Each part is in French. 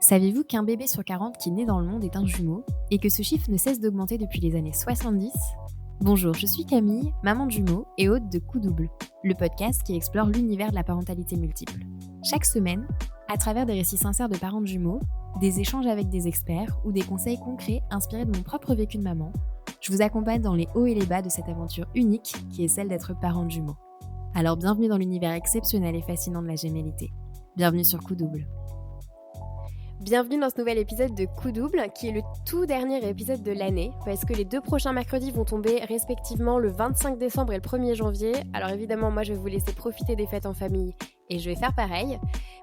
Savez-vous qu'un bébé sur 40 qui naît dans le monde est un jumeau et que ce chiffre ne cesse d'augmenter depuis les années 70? Bonjour, je suis Camille, maman de jumeaux et hôte de Coup Double, le podcast qui explore l'univers de la parentalité multiple. Chaque semaine, à travers des récits sincères de parents de jumeaux, des échanges avec des experts ou des conseils concrets inspirés de mon propre vécu de maman, je vous accompagne dans les hauts et les bas de cette aventure unique qui est celle d'être parent de jumeaux. Alors bienvenue dans l'univers exceptionnel et fascinant de la gémellité. Bienvenue sur Coup Double. Bienvenue dans ce nouvel épisode de Coup Double, qui est le tout dernier épisode de l'année, parce que les 2 prochains mercredis vont tomber respectivement le 25 décembre et le 1er janvier. Alors évidemment, moi je vais vous laisser profiter des fêtes en famille, et je vais faire pareil.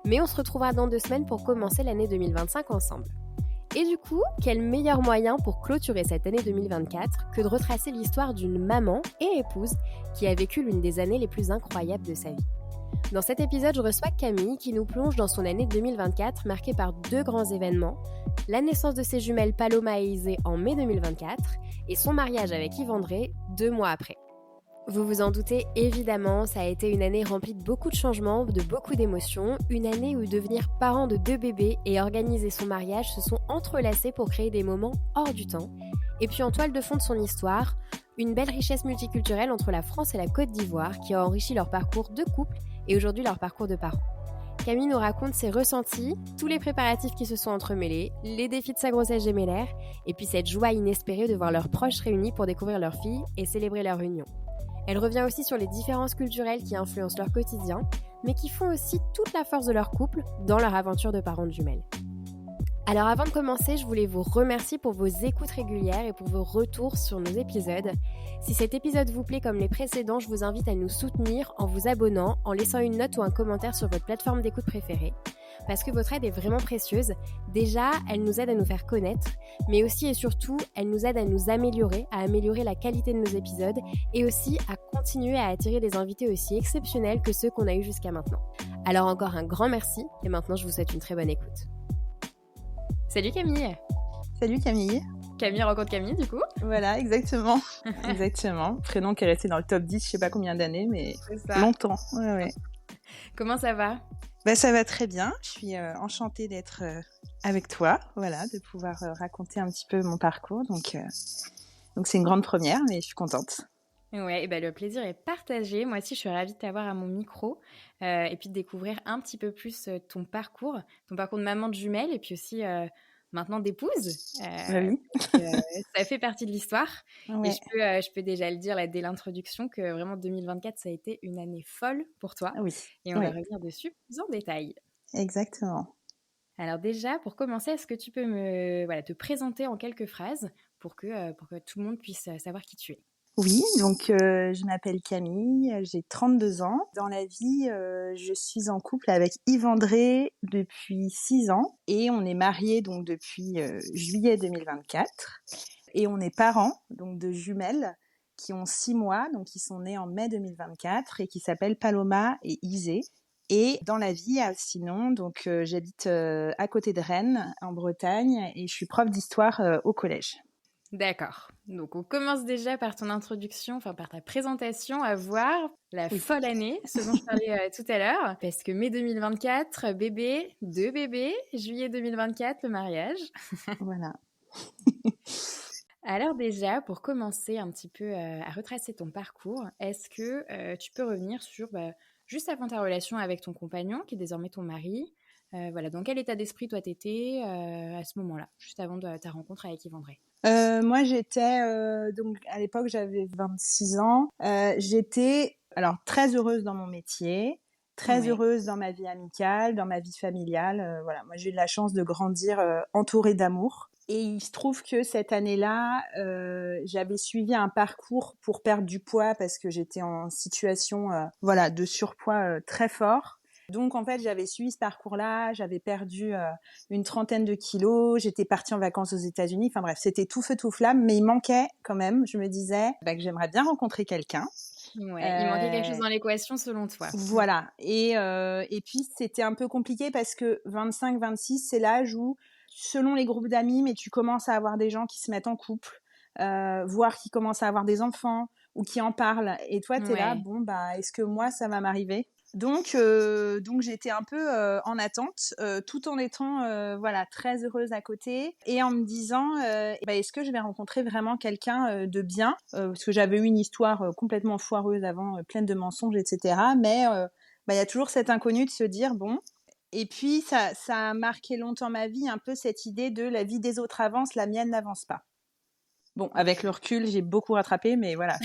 Mais on se retrouvera dans 2 semaines pour commencer l'année 2025 ensemble. Et du coup, quel meilleur moyen pour clôturer cette année 2024 que de retracer l'histoire d'une maman et épouse qui a vécu l'une des années les plus incroyables de sa vie. Dans cet épisode, je reçois Camille qui nous plonge dans son année 2024 marquée par 2 grands événements, la naissance de ses jumelles Paloma et Isée en mai 2024 et son mariage avec Yves André 2 mois après. Vous vous en doutez, évidemment, ça a été une année remplie de beaucoup de changements, de beaucoup d'émotions, une année où devenir parent de 2 bébés et organiser son mariage se sont entrelacés pour créer des moments hors du temps. Et puis en toile de fond de son histoire, une belle richesse multiculturelle entre la France et la Côte d'Ivoire qui a enrichi leur parcours de couple et aujourd'hui leur parcours de parents. Camille nous raconte ses ressentis, tous les préparatifs qui se sont entremêlés, les défis de sa grossesse gémellaire, et puis cette joie inespérée de voir leurs proches réunis pour découvrir leur fille et célébrer leur union. Elle revient aussi sur les différences culturelles qui influencent leur quotidien, mais qui font aussi toute la force de leur couple dans leur aventure de parents de jumelles. Alors avant de commencer, je voulais vous remercier pour vos écoutes régulières et pour vos retours sur nos épisodes. Si cet épisode vous plaît comme les précédents, je vous invite à nous soutenir en vous abonnant, en laissant une note ou un commentaire sur votre plateforme d'écoute préférée. Parce que votre aide est vraiment précieuse. Déjà, elle nous aide à nous faire connaître, mais aussi et surtout, elle nous aide à nous améliorer, à améliorer la qualité de nos épisodes et aussi à continuer à attirer des invités aussi exceptionnels que ceux qu'on a eus jusqu'à maintenant. Alors encore un grand merci et maintenant je vous souhaite une très bonne écoute. Salut Camille. Salut Camille. Camille rencontre Camille du coup. Voilà, exactement. Exactement. Prénom qui est resté dans le top 10, je sais pas combien d'années, mais longtemps. Ouais. Comment ça va ? Ça va très bien. Je suis enchantée d'être avec toi, voilà, de pouvoir raconter un petit peu mon parcours. Donc c'est une grande première, mais je suis contente. Ouais, et le plaisir est partagé. Moi aussi, je suis ravie de t'avoir à mon micro et puis de découvrir un petit peu plus ton parcours de maman de jumelles et puis aussi maintenant d'épouse. Oui. Ça fait partie de l'histoire. Ouais. Et je peux déjà le dire là, dès l'introduction que vraiment 2024, ça a été une année folle pour toi. Oui. Et on va revenir dessus plus en détail. Exactement. Alors déjà, pour commencer, est-ce que tu peux te présenter en quelques phrases pour que tout le monde puisse savoir qui tu es ? Oui, donc je m'appelle Camille, j'ai 32 ans. Dans la vie, je suis en couple avec Yves André depuis 6 ans et on est mariés donc depuis juillet 2024 et on est parents donc de jumelles qui ont 6 mois, donc qui sont nées en mai 2024 et qui s'appellent Paloma et Isée. Et dans la vie, sinon, donc j'habite à côté de Rennes, en Bretagne, et je suis prof d'histoire au collège. D'accord. Donc, on commence déjà par ton introduction, par ta présentation, à voir la folle année, ce dont je parlais tout à l'heure. Parce que mai 2024, bébé, 2 bébés, juillet 2024, le mariage. Voilà. Alors déjà, pour commencer un petit peu à retracer ton parcours, est-ce que tu peux revenir sur, juste avant ta relation avec ton compagnon, qui est désormais ton mari, dans quel état d'esprit toi t'étais à ce moment-là, juste avant ta rencontre avec Yves André ? Moi, j'étais donc à l'époque, j'avais 26 ans. J'étais très heureuse dans mon métier, très heureuse dans ma vie amicale, dans ma vie familiale. Voilà, moi j'ai eu de la chance de grandir entourée d'amour. Et il se trouve que cette année-là, j'avais suivi un parcours pour perdre du poids parce que j'étais en situation de surpoids très fort. Donc, en fait, j'avais suivi ce parcours-là, j'avais perdu une 30aine de kilos, j'étais partie en vacances aux États-Unis. Enfin bref, c'était tout feu, tout flamme, mais il manquait quand même, je me disais que j'aimerais bien rencontrer quelqu'un. Ouais, il manquait quelque chose dans l'équation selon toi. Voilà. Et puis, c'était un peu compliqué parce que 25-26, c'est l'âge où, selon les groupes d'amis, mais tu commences à avoir des gens qui se mettent en couple, voire qui commencent à avoir des enfants ou qui en parlent. Et toi, t'es là, est-ce que moi, ça va m'arriver ? Donc j'étais un peu en attente, tout en étant voilà très heureuse à côté et en me disant est-ce que je vais rencontrer vraiment quelqu'un de bien parce que j'avais eu une histoire complètement foireuse avant, pleine de mensonges, etc. Mais il y a toujours cet inconnu de se dire bon. Et puis ça a marqué longtemps ma vie, un peu cette idée de la vie des autres avance, la mienne n'avance pas. Bon, avec le recul, j'ai beaucoup rattrapé, mais voilà,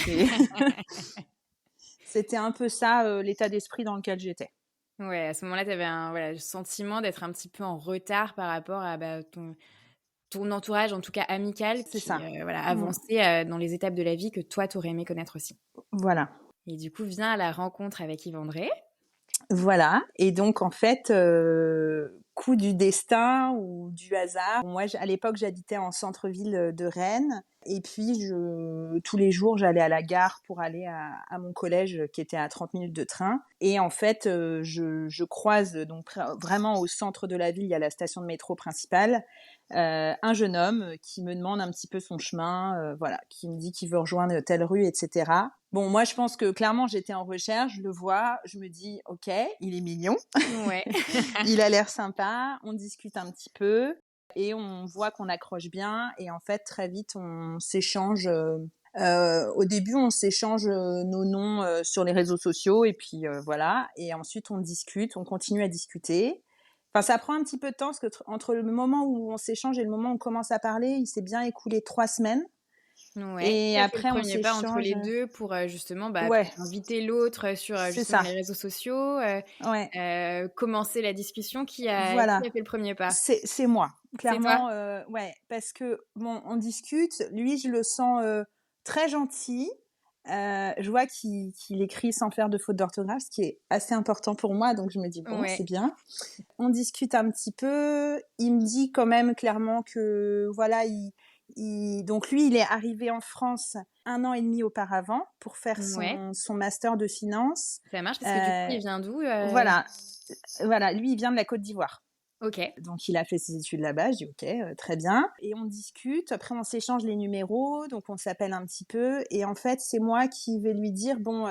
c'était un peu ça l'état d'esprit dans lequel j'étais. Ouais, à ce moment-là, tu avais le sentiment d'être un petit peu en retard par rapport à ton entourage, en tout cas amical, C'est qui ça. avançait dans les étapes de la vie que toi, tu aurais aimé connaître aussi. Voilà. Et du coup, vient à la rencontre avec Yves-André. Voilà. Et donc, en fait, coup du destin ou du hasard. Moi, à l'époque, j'habitais en centre-ville de Rennes. Et puis, tous les jours, j'allais à la gare pour aller à mon collège qui était à 30 minutes de train. Et en fait, je croise, donc vraiment au centre de la ville, il y a la station de métro principale, un jeune homme qui me demande un petit peu son chemin, voilà, qui me dit qu'il veut rejoindre telle rue, etc. Bon, moi, je pense que clairement, j'étais en recherche, je le vois, je me dis, ok, il est mignon, Ouais. il a l'air sympa, on discute un petit peu et on voit qu'on accroche bien. Et en fait, très vite, on s'échange. Au début, on s'échange nos noms sur les réseaux sociaux et puis voilà. Et ensuite, on discute, on continue à discuter. Enfin, ça prend un petit peu de temps parce que entre le moment où on s'échange et le moment où on commence à parler, il s'est bien écoulé 3 semaines. Ouais. Et Qui a fait le après, on premier pas entre s'échange. les deux pour justement Ouais, inviter l'autre sur c'est justement ça. les réseaux sociaux, Ouais, commencer la discussion. Qui voilà. a fait le premier pas? C'est moi, C'est toi? clairement, ouais, parce que bon, on discute. Lui, je le sens très gentil. Je vois qu'il écrit sans faire de faute d'orthographe, ce qui est assez important pour moi. Donc je me dis bon, c'est Ouais. bien. On discute un petit peu. Il me dit quand même clairement que voilà, donc lui, il est arrivé en France 1 an et demi auparavant pour faire Ouais. son master de finance. Ça marche parce que du coup, Euh, il vient d'où? voilà, voilà. Lui, il vient de la Côte d'Ivoire. OK. Donc il a fait ses études là-bas, je dis ok, très bien. Et on discute, après on s'échange les numéros, donc on s'appelle un petit peu. Et en fait, c'est moi qui vais lui dire, bon,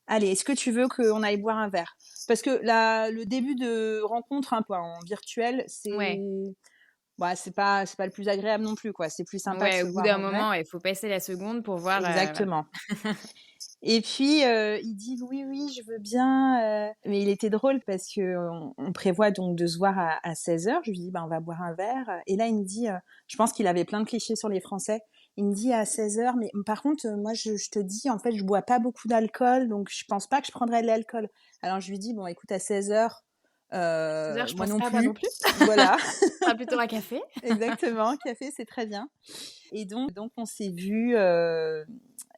allez, est-ce que tu veux qu'on aille boire un verre? Parce que le début de rencontre un peu en virtuel, Ouais. c'est pas le plus agréable non plus, quoi. C'est plus sympa de Ouais, se au bout voir d'un en vrai. moment, il faut passer la seconde pour voir, voilà. Exactement. Et puis il dit oui, oui, je veux bien. Mais il était drôle parce que on prévoit donc de se voir à 16h. Je lui dis bah on va boire un verre. Et là il me dit, je pense qu'il avait plein de clichés sur les Français. Il me dit à 16h, mais par contre moi je te dis en fait je bois pas beaucoup d'alcool donc je pense pas que je prendrais de l'alcool. Alors je lui dis bon écoute à 16h, 16 heures, je moi pense non pas, moi non plus. plus. Voilà. Ce sera plutôt un café. Exactement, café c'est très bien. Et donc on s'est vu.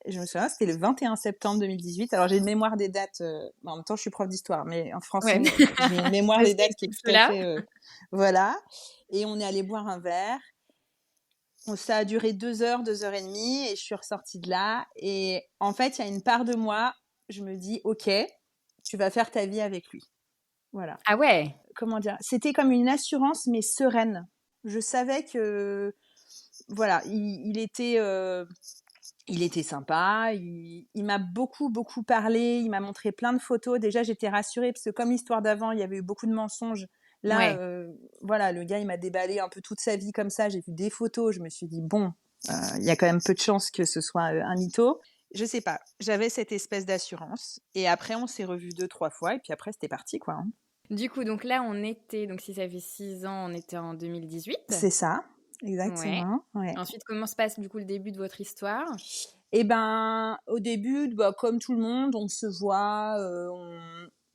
Je me souviens, c'était le 21 septembre 2018. Alors, j'ai une mémoire des dates. En même temps, je suis prof d'histoire, mais en Ouais. français, j'ai une mémoire Ça des dates qui est s'explique tout à cela. fait. Voilà. Et on est allé boire un verre. Ça a duré 2 heures et demie, et je suis ressortie de là. Et en fait, il y a une part de moi, je me dis, OK, tu vas faire ta vie avec lui. Voilà. Ah ouais? Comment dire? C'était comme une assurance, mais sereine. Je savais que, voilà, il était sympa, il m'a beaucoup, beaucoup parlé, il m'a montré plein de photos. Déjà, j'étais rassurée parce que comme l'histoire d'avant, il y avait eu beaucoup de mensonges. Là, Ouais. voilà, le gars, il m'a déballé un peu toute sa vie comme ça. J'ai vu des photos, je me suis dit, bon, il y a quand même peu de chances que ce soit un mytho. Je sais pas, j'avais cette espèce d'assurance. Et après, on s'est revus 2, 3 fois, et puis après, c'était parti, quoi. Hein. Du coup, donc là, donc si ça fait 6 ans, on était en 2018. C'est ça, Ouais. exactement. Ouais. Ensuite, comment se passe du coup le début de votre histoire? Et ben, au début, bah, comme tout le monde, on se voit,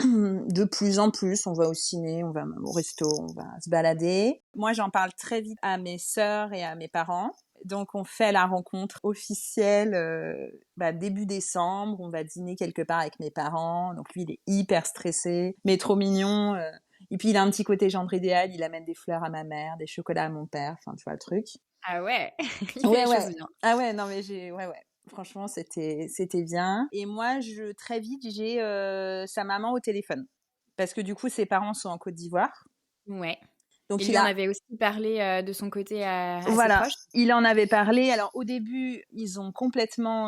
de plus en plus, on va au ciné, on va au resto, on va se balader. Moi, j'en parle très vite à mes sœurs et à mes parents. Donc, on fait la rencontre officielle début décembre. On va dîner quelque part avec mes parents. Donc, lui, il est hyper stressé, mais trop mignon. Et puis, il a un petit côté gendre idéal. Il amène des fleurs à ma mère, des chocolats à mon père. Enfin, tu vois le truc. Ah ouais, il fait Ouais, les choses ouais. bien. Ah ouais, non, mais ouais, ouais. Franchement, c'était bien. Et moi, très vite, j'ai sa maman au téléphone. Parce que du coup, ses parents sont en Côte d'Ivoire. Ouais. Et Donc, lui en avait aussi parlé de son côté à ses voilà, proches? il en avait parlé. Alors, au début, ils ont complètement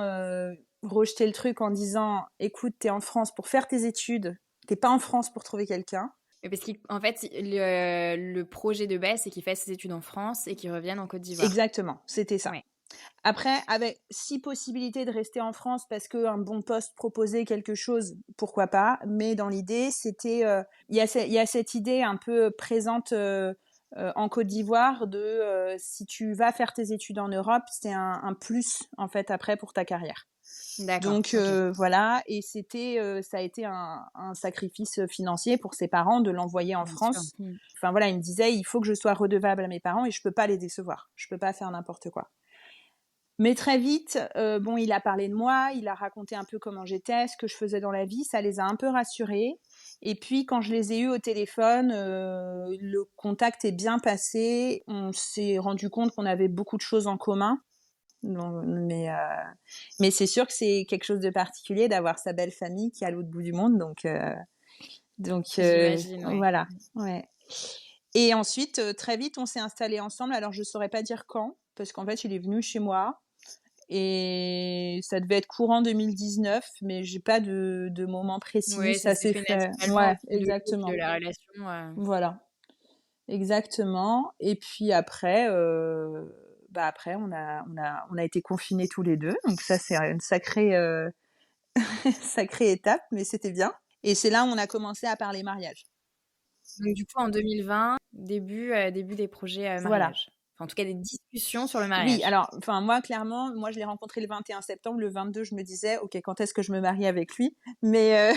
rejeté le truc en disant, écoute, t'es en France pour faire tes études, j'étais pas en France pour trouver quelqu'un. Mais parce qu'en fait, le projet de base, c'est qu'il fasse ses études en France et qu'il revienne en Côte d'Ivoire. Exactement, c'était ça. Ouais. Après, avec 6 possibilités de rester en France parce qu'un bon poste proposait quelque chose, pourquoi pas. Mais dans l'idée, c'était, il y a cette idée un peu présente en Côte d'Ivoire de si tu vas faire tes études en Europe, c'est un plus en fait après pour ta carrière. D'accord. Donc Ok. voilà, et c'était, ça a été un sacrifice financier pour ses parents de l'envoyer en Bien sûr. France. Enfin voilà, il me disait, il faut que je sois redevable à mes parents et je peux pas les décevoir. Je peux pas faire n'importe quoi. Mais très vite, bon, il a parlé de moi, il a raconté un peu comment j'étais, ce que je faisais dans la vie, ça les a un peu rassurés. Et puis quand je les ai eus au téléphone, le contact est bien passé. On s'est rendu compte qu'on avait beaucoup de choses en commun. Non, mais c'est sûr que c'est quelque chose de particulier d'avoir sa belle famille qui est à l'autre bout du monde, donc J'imagine, ouais. voilà, ouais. Et ensuite, très vite, on s'est installés ensemble. Alors je saurais pas dire quand, parce qu'en fait, il est venu chez moi. Et ça devait être courant 2019, mais j'ai pas de moment précis. Ouais, ça Ça s'est s'est fait fait. naturellement au Ouais, fil de l'eau puis de exactement. la relation. Voilà, exactement. Et puis après, après on a été confinés tous les deux. Donc ça, c'est une sacrée sacrée étape, mais c'était bien. Et c'est là où on a commencé à parler mariage. Donc du coup, en 2020, début des projets Voilà. mariage. Enfin, en tout cas, des discussions sur le Oui, mariage. alors, enfin, moi, clairement, moi, je l'ai rencontré le 21 septembre. Le 22, je me disais, OK, quand est-ce que je me marie avec lui? Mais,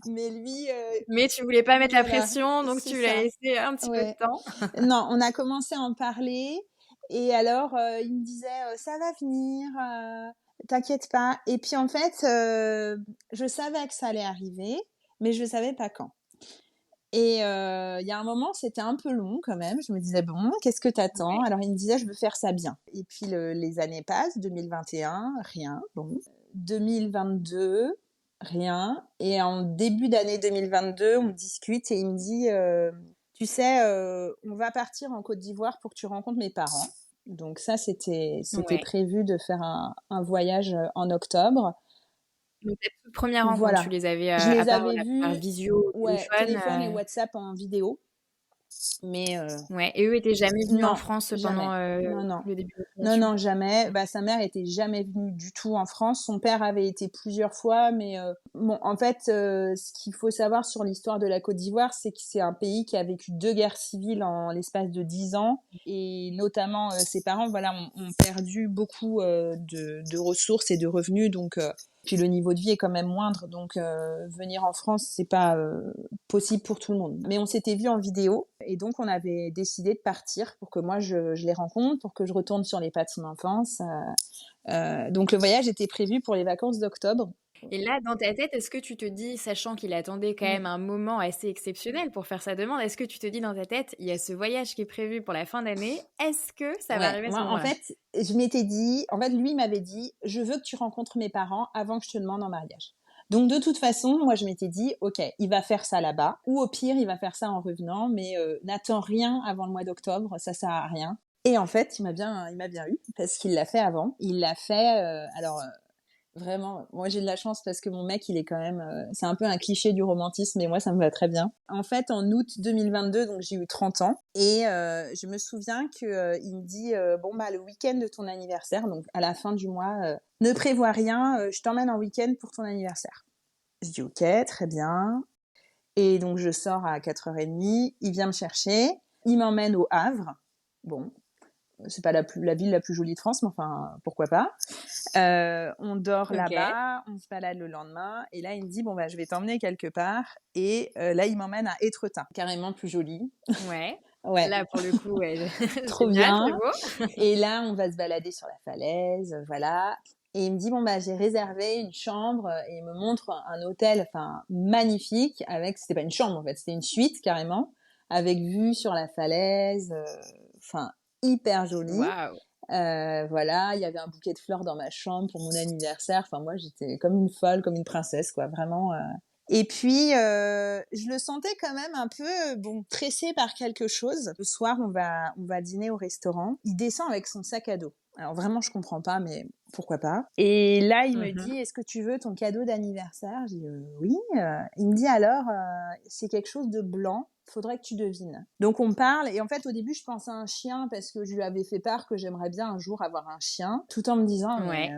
mais lui, Mais tu voulais pas mettre la voilà, pression, donc c'est tu lui as ça. laissé un petit peu de Ouais. temps. Non, on a commencé à en parler. Et alors, il me disait, ça va venir, t'inquiète pas. Et puis, en fait, je savais que ça allait arriver, mais je savais pas quand. Et il y a un moment, c'était un peu long quand même. Je me disais: «Bon, qu'est-ce que t'attends?» Ouais. Alors il me disait: «Je veux faire ça bien». Et puis les années passent, 2021, rien, bon. 2022, rien. Et en début d'année 2022, on discute et il me dit: «Tu sais, on va partir en Côte d'Ivoire pour que tu rencontres mes parents». Donc ça, c'était Ouais. prévu de faire un voyage, en octobre. Donc ta toute première rencontre, tu Voilà. les avais, Je les à part, avais voilà, par vus, visio au ouais, téléphone, téléphone et WhatsApp en vidéo, mais ouais, et eux étaient jamais venus en non, France pendant, jamais. Non, non. le début de la Non, relation? non, jamais. Bah, sa mère était jamais venue du tout en France. Son père avait été plusieurs fois, mais bon, en fait, ce qu'il faut savoir sur l'histoire de la Côte d'Ivoire, c'est que c'est un pays qui a vécu 2 guerres civiles en l'espace de 10 ans, et notamment ses parents, voilà, ont perdu beaucoup de ressources et de revenus, donc puis le niveau de vie est quand même moindre, donc venir en France, c'est pas possible pour tout le monde. Mais on s'était vus en vidéo, et donc on avait décidé de partir pour que moi je les rencontre, pour que je retourne sur les pas de son enfance. Donc le voyage était prévu pour les vacances d'octobre. Et là, dans ta tête, est-ce que tu te dis, sachant qu'il attendait quand Mm. même un moment assez exceptionnel pour faire sa demande, est-ce que tu te dis dans ta tête, il y a ce voyage qui est prévu pour la fin d'année, est-ce que ça va Ouais, arriver à ce moi en moment-là? fait, je m'étais dit, en fait lui m'avait dit, je veux que tu rencontres mes parents avant que je te demande en mariage. Donc de toute façon, moi je m'étais dit, ok, il va faire ça là-bas, ou au pire il va faire ça en revenant, mais n'attends rien avant le mois d'octobre, ça sert à rien. Et en fait, il m'a bien eu parce qu'il l'a fait avant. Il l'a fait. Vraiment, moi j'ai de la chance parce que mon mec, il est quand même, c'est un peu un cliché du romantisme, mais moi ça me va très bien. En fait, en août 2022, donc j'ai eu 30 ans, et je me souviens que il me dit, bon bah le week-end de ton anniversaire, donc à la fin du mois, ne prévois rien, je t'emmène en week-end pour ton anniversaire. Je dis ok, très bien. Et donc je sors à 4h30, il vient me chercher, il m'emmène au Havre. Bon, c'est pas la ville la plus jolie de France, mais enfin, pourquoi pas. On dort OK. là-bas, on se balade le lendemain, et là, il me dit, bon, bah, je vais t'emmener quelque part. Et là, il m'emmène à Étretat, carrément plus joli. Ouais. Ouais, Là, pour le coup, ouais, trop génial, bien. c'est beau. Et là, on va se balader sur la falaise, voilà. Et il me dit, bon, bah, j'ai réservé une chambre, et il me montre un hôtel, enfin, magnifique, avec, c'était pas une chambre, en fait, c'était une suite, carrément, avec vue sur la falaise, enfin, hyper joli. Waouh! Voilà, il y avait un bouquet de fleurs dans ma chambre pour mon anniversaire. Enfin, moi, j'étais comme une folle, comme une princesse, quoi, vraiment. Et puis, je le sentais quand même un peu, bon, pressé par quelque chose. Le soir, on va dîner au restaurant. Il descend avec son sac à dos. Alors vraiment, je comprends pas, mais pourquoi pas. Et là, il me Mmh. dit: «Est-ce que tu veux ton cadeau d'anniversaire?» Je dis: Oui». Il me dit: «Alors, c'est quelque chose de blanc, faudrait que tu devines». Donc on parle et en fait, au début, je pense à un chien parce que je lui avais fait part que j'aimerais bien un jour avoir un chien, tout en me disant: «Mais Ouais.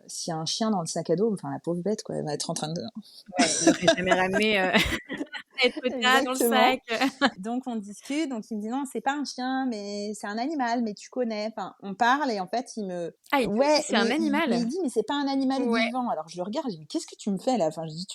s'il y a un chien dans le sac à dos, enfin la pauvre bête quoi, elle va être en train de» Ouais, il aurait jamais ramené, cette petite dans le exactement. sac. Donc on discute, donc il me dit: «Non, c'est pas un chien, mais c'est un animal, mais tu connais». Enfin, on parle et en fait, il me Ah, il te dit: ouais, «C'est un mais animal»? il dit: «Mais c'est pas un animal Ouais. vivant». Alors je le regarde, je dis: «Mais qu'est-ce que tu me fais là?» Enfin, je dis: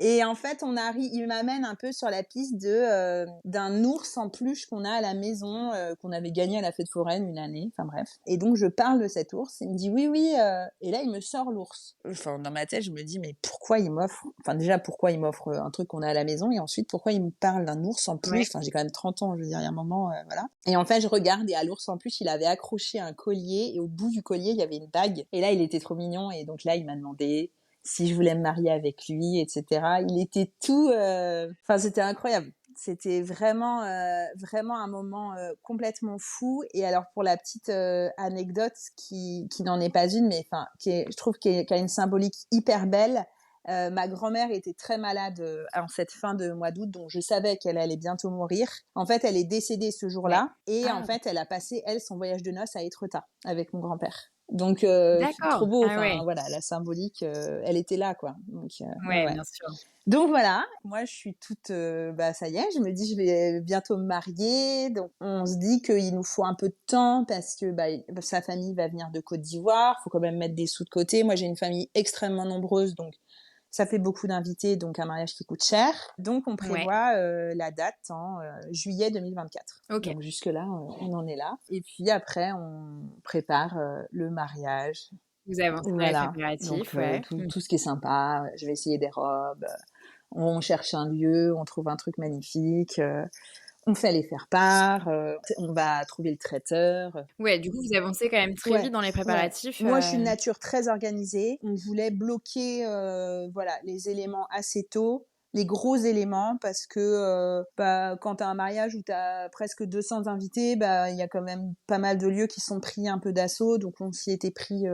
Et en fait, il m'amène un peu sur la piste d'un ours en peluche qu'on a à la maison, qu'on avait gagné à la fête foraine une année, enfin bref. Et donc je parle de cet ours, il me dit: «Oui, oui», et là il me sort l'ours. Enfin, dans ma tête, je me dis: «Mais pourquoi il m'offre enfin déjà pourquoi il m'offre, un truc qu'on a à la maison et ensuite pourquoi il me parle d'un ours en Ouais. peluche?» Enfin, j'ai quand même 30 ans, je veux dire, il y a un moment, voilà. Et en fait, je regarde et à l'ours en peluche, il avait accroché un collier et au bout du collier, il y avait une bague et là, il était trop mignon et donc là, il m'a demandé si je voulais me marier avec lui, etc. Il était tout, enfin c'était incroyable. C'était vraiment un moment complètement fou. Et alors pour la petite anecdote qui n'en est pas une, mais enfin je trouve qui a une symbolique hyper belle. Ma grand-mère était très malade en cette fin de mois d'août, donc je savais qu'elle allait bientôt mourir. En fait, elle est décédée ce Ouais. jour-là, et en Ah, fait, elle a passé son voyage de noces à Étretat avec mon grand-père. Donc trop d'accord. beau, Ah ouais. enfin voilà, la symbolique, elle était là quoi. Donc ouais, Ouais, ouais. bien sûr. Donc voilà, moi je suis toute, bah ça y est, je me dis je vais bientôt me marier. Donc on se dit qu'il nous faut un peu de temps parce que bah, sa famille va venir de Côte d'Ivoire, faut quand même mettre des sous de côté. Moi j'ai une famille extrêmement nombreuse, donc ça fait beaucoup d'invités, donc un mariage qui coûte cher. Donc on Ouais. prévoit la date en juillet 2024. OK. Donc jusque-là, on en est là. Et puis après, on prépare le mariage. Vous avancez dans les Voilà. Donc préparatifs, ouais. Mmh. tout ce qui est sympa. Je vais essayer des robes. On cherche un lieu, on trouve un truc magnifique. On fait les faire-part. On va trouver le traiteur. Ouais, du coup, vous avancez quand même très Ouais, vite dans les ouais. préparatifs, Moi, je suis de nature très organisée. On voulait bloquer, voilà, les éléments assez tôt, les gros éléments, parce que bah, quand tu as un mariage où tu as presque 200 invités, bah, il y a quand même pas mal de lieux qui sont pris un peu d'assaut, donc on s'y était pris.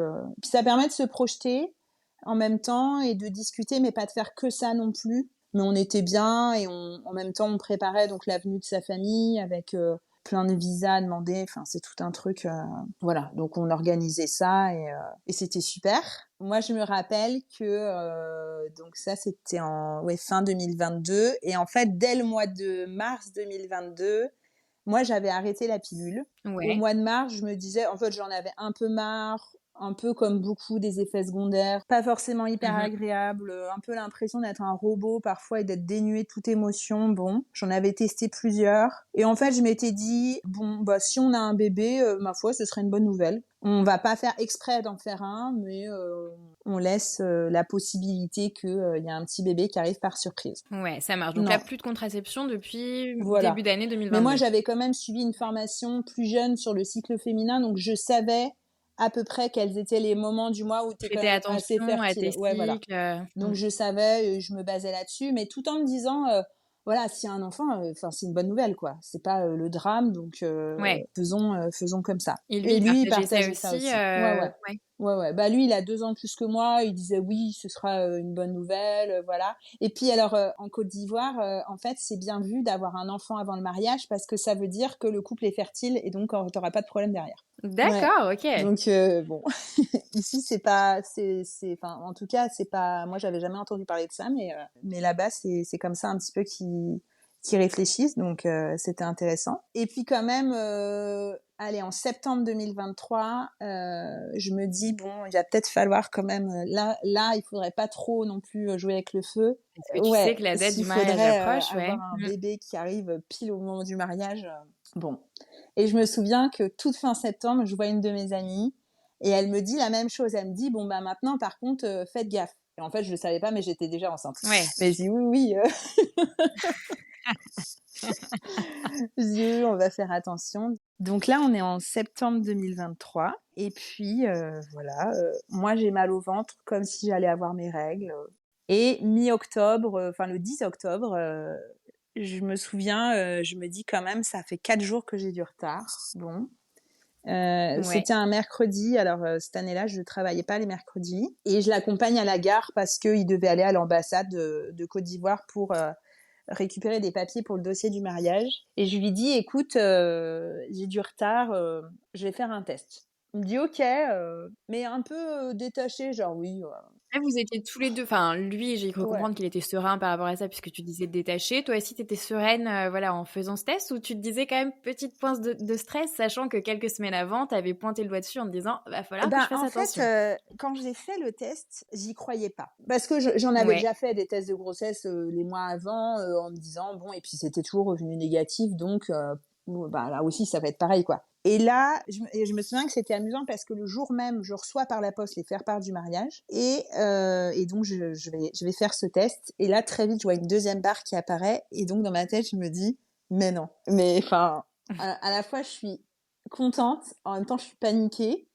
Puis ça permet de se projeter en même temps et de discuter, mais pas de faire que ça non plus. Mais on était bien et en même temps, on préparait donc la venue de sa famille avec plein de visas demandés. Enfin, c'est tout un truc. Voilà, donc on organisait ça et c'était super. Moi, je me rappelle que donc ça, c'était en fin 2022. Et en fait, dès le mois de mars 2022, moi, j'avais arrêté la pilule. Au ouais. mois de mars, je me disais, en fait, j'en avais un peu marre, un peu comme beaucoup des effets secondaires, pas forcément hyper Mmh. agréable, un peu l'impression d'être un robot parfois et d'être dénué de toute émotion. Bon, j'en avais testé plusieurs. Et en fait, je m'étais dit, bon, bah, si on a un bébé, ma foi, ce serait une bonne nouvelle. On va pas faire exprès d'en faire un, mais on laisse la possibilité qu'il y a un petit bébé qui arrive par surprise. Ouais, ça marche. Donc là, Non, plus de contraception depuis début voilà. d'année Mais moi, 2022. j'avais quand même suivi une formation plus jeune sur le cycle féminin, donc je savais à peu près quels étaient les moments du mois où tu es quand Faites même assez attention à fertile. tes Ouais, voilà. cycles, Donc je savais, je me basais là-dessus, mais tout en me disant, voilà, s'il y a un enfant, enfin c'est une bonne nouvelle, quoi. C'est pas le drame, donc ouais. faisons comme ça. Et lui, Et il lui, il partageait ça partageait ça aussi, aussi. Ouais, ouais. ouais. Ouais, ouais. Bah lui, il a 2 ans de plus que moi. Il disait oui, ce sera une bonne nouvelle, voilà. Et puis alors, en Côte d'Ivoire, en fait, c'est bien vu d'avoir un enfant avant le mariage parce que ça veut dire que le couple est fertile et donc t'auras pas de problème derrière. Ouais. D'accord, OK. Donc bon, ici c'est pas, enfin en tout cas c'est pas, moi j'avais jamais entendu parler de ça, mais là-bas c'est comme ça un petit peu qui réfléchissent, donc c'était intéressant. Et puis quand même, allez, en septembre 2023, je me dis bon, il va peut-être falloir quand même là il faudrait pas trop non plus jouer avec le feu. Parce que tu sais Ouais, que la date du s'il mariage faudrait approche, ouais. avoir un Mmh. bébé qui arrive pile au moment du mariage, bon. Et je me souviens que toute fin septembre, je vois une de mes amies et elle me dit la même chose. Elle me dit bon bah maintenant par contre faites gaffe. Et en fait je le savais pas, mais j'étais déjà enceinte. Ouais. Mais je dis oui oui, je dis oui, on va faire attention. Donc là on est en septembre 2023 et puis voilà, moi j'ai mal au ventre comme si j'allais avoir mes règles. Et mi-octobre, enfin le 10 octobre, je me souviens, je me dis quand même ça fait 4 jours que j'ai du retard. Bon. C'était un mercredi. Alors, cette année-là, je ne travaillais pas les mercredis. Et je l'accompagne à la gare parce qu'il devait aller à l'ambassade de Côte d'Ivoire pour récupérer des papiers pour le dossier du mariage. Et je lui dis, écoute, j'ai du retard, je vais faire un test. Il me dit, ok, mais un peu détaché, genre oui. Là, vous étiez tous les deux, enfin, lui, j'ai cru Ouais. comprendre qu'il était serein par rapport à ça, puisque tu disais détaché. Toi aussi, tu étais sereine voilà, en faisant ce test, ou tu te disais quand même petite pointe de stress, sachant que quelques semaines avant, tu avais pointé le doigt dessus en te disant, va falloir que je fasse En attention. fait, quand j'ai fait le test, j'y croyais pas. Parce que j'en avais déjà fait des tests de grossesse les mois avant, en me disant, bon, et puis c'était toujours revenu négatif, donc là aussi, ça va être pareil, quoi. Et là, je me souviens que c'était amusant parce que le jour même, je reçois par la poste les faire-part du mariage, et donc je vais faire ce test. Et là, très vite, je vois une deuxième barre qui apparaît, et donc dans ma tête, je me dis, mais non. Mais enfin, à la fois, je suis contente, en même temps, je suis paniquée.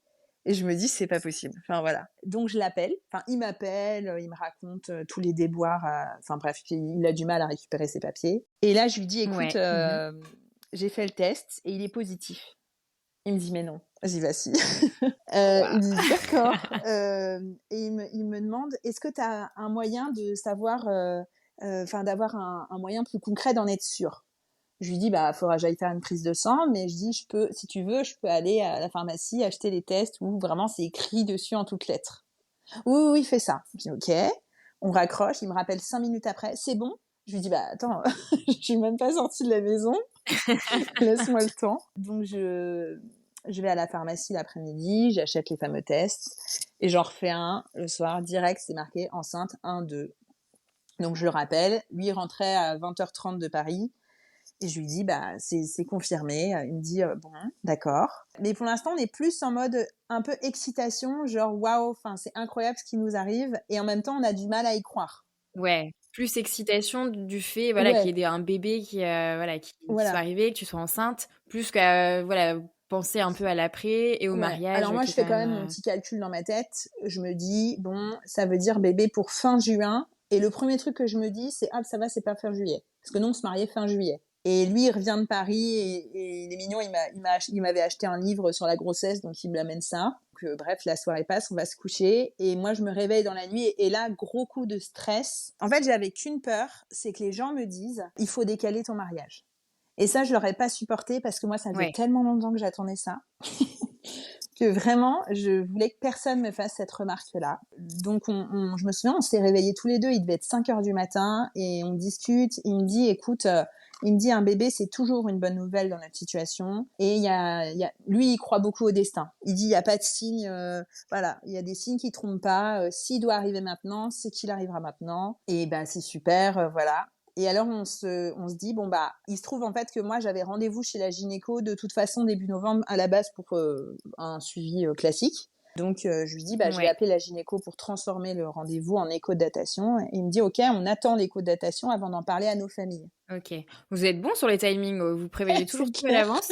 Et je me dis, c'est pas possible. Enfin, voilà. Donc, je l'appelle. Enfin, il m'appelle, il me raconte tous les déboires. Enfin, bref, il a du mal à récupérer ses papiers. Et là, je lui dis, écoute, j'ai fait le test et il est positif. Il me dit, mais non. Je dis, bah si. Il me dit, d'accord. Et il me demande, est-ce que tu as un moyen de savoir, d'avoir un moyen plus concret d'en être sûr? Je lui dis, bah, faudra que j'aille faire une prise de sang, mais je dis, si tu veux, je peux aller à la pharmacie acheter les tests où vraiment c'est écrit dessus en toutes lettres. Oui, fais ça. Je dis, ok. On raccroche, il me rappelle 5 minutes après, c'est bon? Je lui dis, bah, attends, je suis même pas sortie de la maison. Laisse-moi le temps. Donc, je vais à la pharmacie l'après-midi, j'achète les fameux tests et j'en refais un le soir, direct, c'est marqué enceinte 1, 2. Donc, je le rappelle. Lui, il rentrait à 20h30 de Paris. Et je lui dis, bah, c'est confirmé. Il me dit, bon, d'accord. Mais pour l'instant, on est plus en mode un peu excitation, genre, waouh, enfin, c'est incroyable ce qui nous arrive. Et en même temps, on a du mal à y croire. Ouais, plus excitation du fait, voilà, qu'il y ait un bébé qui soit arrivé, que tu sois enceinte, plus qu'à, penser un peu à l'après et au mariage. Alors moi, je fais quand même mon petit calcul dans ma tête. Je me dis, bon, ça veut dire bébé pour fin juin. Et le premier truc que je me dis, c'est, ah, ça va, c'est pas fin juillet. Parce que nous, on se mariait fin juillet. Et lui, il revient de Paris et il est mignon, il m'avait acheté un livre sur la grossesse, donc il me l'amène ça. Donc, bref, la soirée passe, on va se coucher. Et moi, je me réveille dans la nuit et là, gros coup de stress. En fait, j'avais qu'une peur, c'est que les gens me disent, il faut décaler ton mariage. Et ça, je l'aurais pas supporté parce que moi, ça faisait tellement longtemps que j'attendais ça. Que vraiment, je voulais que personne me fasse cette remarque-là. Donc, je me souviens, on s'est réveillés tous les deux, il devait être 5h du matin, et on discute, il me dit, écoute, un bébé, c'est toujours une bonne nouvelle dans notre situation, et lui, il croit beaucoup au destin. Il dit, il n'y a pas de signe, il y a des signes qui trompent pas, s'il doit arriver maintenant, c'est qu'il arrivera maintenant, et bah, c'est super, voilà. Et alors, on se dit, bon, bah, il se trouve en fait que moi, j'avais rendez-vous chez la gynéco de toute façon début novembre à la base pour un suivi classique. Donc, je lui dis, bah, je vais appeler la gynéco pour transformer le rendez-vous en écho-datation. Et il me dit, ok, on attend l'écho-datation avant d'en parler à nos familles. Ok. Vous êtes bon sur les timings, vous prévoyez toujours tout à l'avance.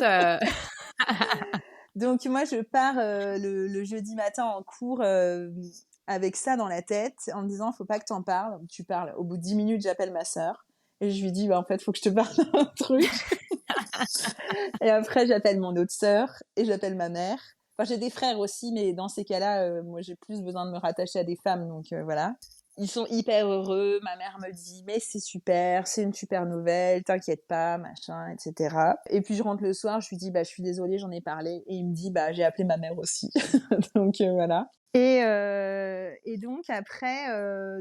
Donc, moi, je pars le jeudi matin en cours avec ça dans la tête en me disant, faut pas que t'en parles. Tu parles. Au bout de 10 minutes, j'appelle ma sœur. Et je lui dis, bah, en fait, faut que je te parle d'un truc. Et après, j'appelle mon autre sœur et j'appelle ma mère. Enfin, j'ai des frères aussi, mais dans ces cas-là, moi, j'ai plus besoin de me rattacher à des femmes, donc voilà. Ils sont hyper heureux. Ma mère me dit, mais c'est super, c'est une super nouvelle, t'inquiète pas, machin, etc. Et puis, je rentre le soir, je lui dis, bah, je suis désolée, j'en ai parlé. Et il me dit, bah, j'ai appelé ma mère aussi. Donc, voilà. Et donc après,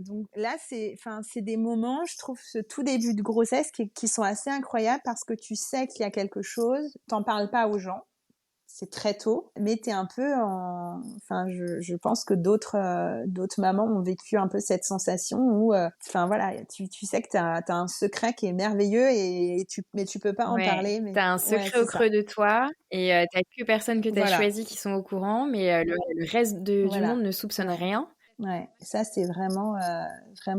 donc là c'est des moments, je trouve, ce tout début de grossesse qui sont assez incroyables parce que tu sais qu'il y a quelque chose, t'en parles pas aux gens, c'est très tôt, mais t'es un peu je pense que d'autres mamans ont vécu un peu cette sensation où, tu sais que t'as un secret qui est merveilleux mais tu peux pas en parler. Mais t'as un secret au creux de toi et t'as que personnes que t'as choisies qui sont au courant, mais le reste du monde ne soupçonne rien. Ouais, ça c'est vraiment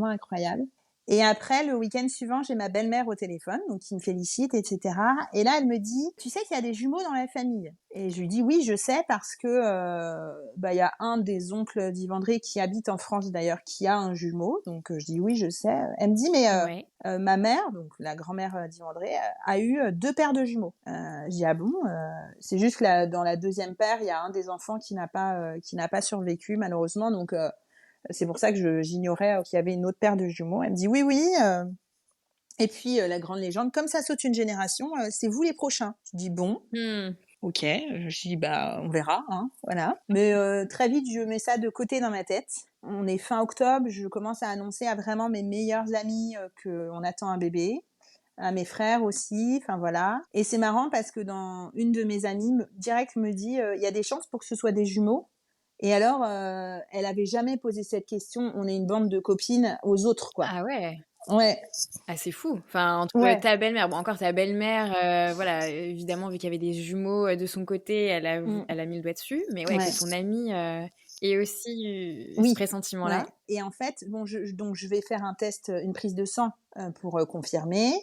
incroyable. Et après, le week-end suivant, j'ai ma belle-mère au téléphone, donc qui me félicite, etc. Et là, elle me dit, tu sais qu'il y a des jumeaux dans la famille. Et je lui dis, oui, je sais, parce que il y a un des oncles d'Yvandré qui habite en France d'ailleurs, qui a un jumeau. Donc je dis, oui, je sais. Elle me dit, mais ma mère, donc la grand-mère d'Yvandré, a eu 2 paires de jumeaux. Je dis, ah bon, c'est juste que dans la deuxième paire, il y a un des enfants qui n'a pas survécu, malheureusement. Donc c'est pour ça que j'ignorais qu'il y avait une autre paire de jumeaux. Elle me dit oui, oui. Et puis la grande légende, comme ça saute une génération, c'est vous les prochains. Je dis bon, ok. Je dis bah on verra, hein, voilà. Mais très vite je mets ça de côté dans ma tête. On est fin octobre, je commence à annoncer à vraiment mes meilleurs amis qu'on attend un bébé. À mes frères aussi, enfin voilà. Et c'est marrant parce que dans une de mes amies, direct me dit, il y a des chances pour que ce soit des jumeaux. Et alors, elle avait jamais posé cette question. On est une bande de copines aux autres, quoi. Ah ouais. Ouais. Ah, c'est fou. Enfin, entre ta belle-mère, bon, encore ta belle-mère, voilà, évidemment, vu qu'il y avait des jumeaux de son côté, elle a mis le doigt dessus. Mais ouais, que ton amie ait aussi ce pressentiment-là. Ouais. Et en fait, bon, donc je vais faire un test, une prise de sang pour confirmer.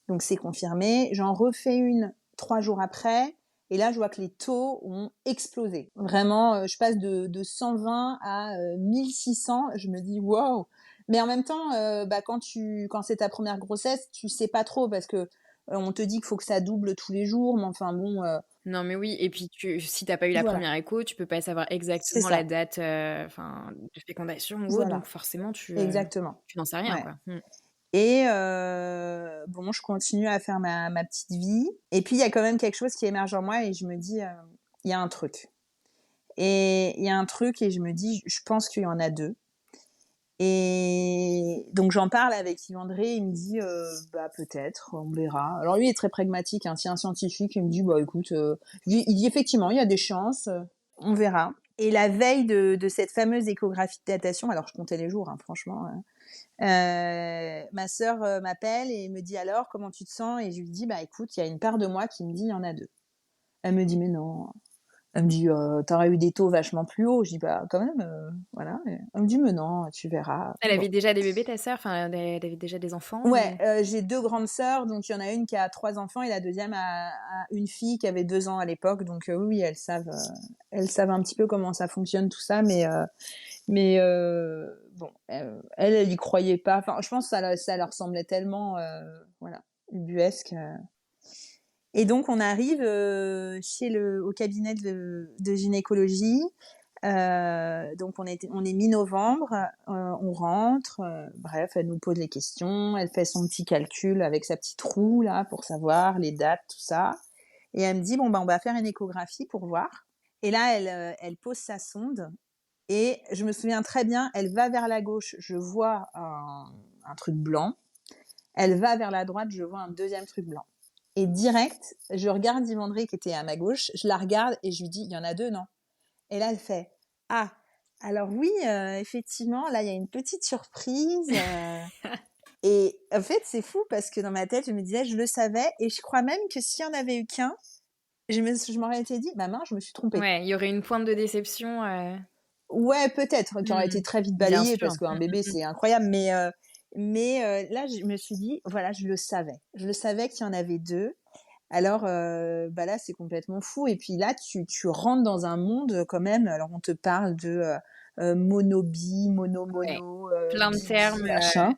Donc c'est confirmé. J'en refais une 3 jours après. Et là, je vois que les taux ont explosé. Vraiment, je passe de 120 à 1600. Je me dis, wow. Mais en même temps, quand c'est ta première grossesse, tu sais pas trop parce que on te dit qu'il faut que ça double tous les jours. Mais enfin bon. Non, mais oui. Et puis, si t'as pas eu la première écho, tu peux pas savoir exactement la date de fécondation ou autre. Donc forcément, tu n'en sais rien, quoi. Et bon, je continue à faire ma petite vie. Et puis, il y a quand même quelque chose qui émerge en moi et je me dis, il y a un truc. Et il y a un truc et je me dis, je pense qu'il y en a 2. Et donc, j'en parle avec Yvandré. Il me dit, peut-être, on verra. Alors, lui, il est très pragmatique. C'est un scientifique. Il me dit, écoute, il dit effectivement, il y a des chances. On verra. Et la veille de cette fameuse échographie de datation, alors je comptais les jours, hein, franchement... ma sœur m'appelle et me dit alors comment tu te sens et je lui dis écoute il y a une part de moi qui me dit il y en a 2. Elle me dit mais non. Elle me dit t'aurais eu des taux vachement plus hauts. Je dis quand même voilà. Elle me dit mais non tu verras. Elle avait déjà des bébés ta sœur, enfin elle avait déjà des enfants. Ouais j'ai 2 grandes sœurs donc il y en a une qui a 3 enfants et la deuxième a une fille qui avait 2 ans à l'époque donc oui elles savent un petit peu comment ça fonctionne tout ça mais bon, elle y croyait pas. Enfin, je pense que ça leur semblait tellement, ubuesque. Et donc, on arrive au cabinet de gynécologie. Donc, on est mi-novembre. On rentre. Bref, elle nous pose les questions. Elle fait son petit calcul avec sa petite roue là pour savoir les dates, tout ça. Et elle me dit on va faire une échographie pour voir. Et là, elle pose sa sonde. Et je me souviens très bien, elle va vers la gauche, je vois un truc blanc. Elle va vers la droite, je vois un deuxième truc blanc. Et direct, je regarde Yvandré qui était à ma gauche, je la regarde et je lui dis, il y en a 2, non? Et là, elle fait, ah, alors oui, effectivement, là, il y a une petite surprise. Et en fait, c'est fou parce que dans ma tête, je me disais, je le savais. Et je crois même que s'il y en avait eu qu'un, je m'aurais été dit, maman, je me suis trompée. Ouais, il y aurait une pointe de déception. Ouais, peut-être, qui aurait été très vite balayée parce qu'un bébé, c'est incroyable. Mais là, je me suis dit, voilà, je le savais. Je le savais qu'il y en avait 2. Alors, là, c'est complètement fou. Et puis là, tu rentres dans un monde quand même. Alors, on te parle de mono-bi, mono-mono. Plein de termes.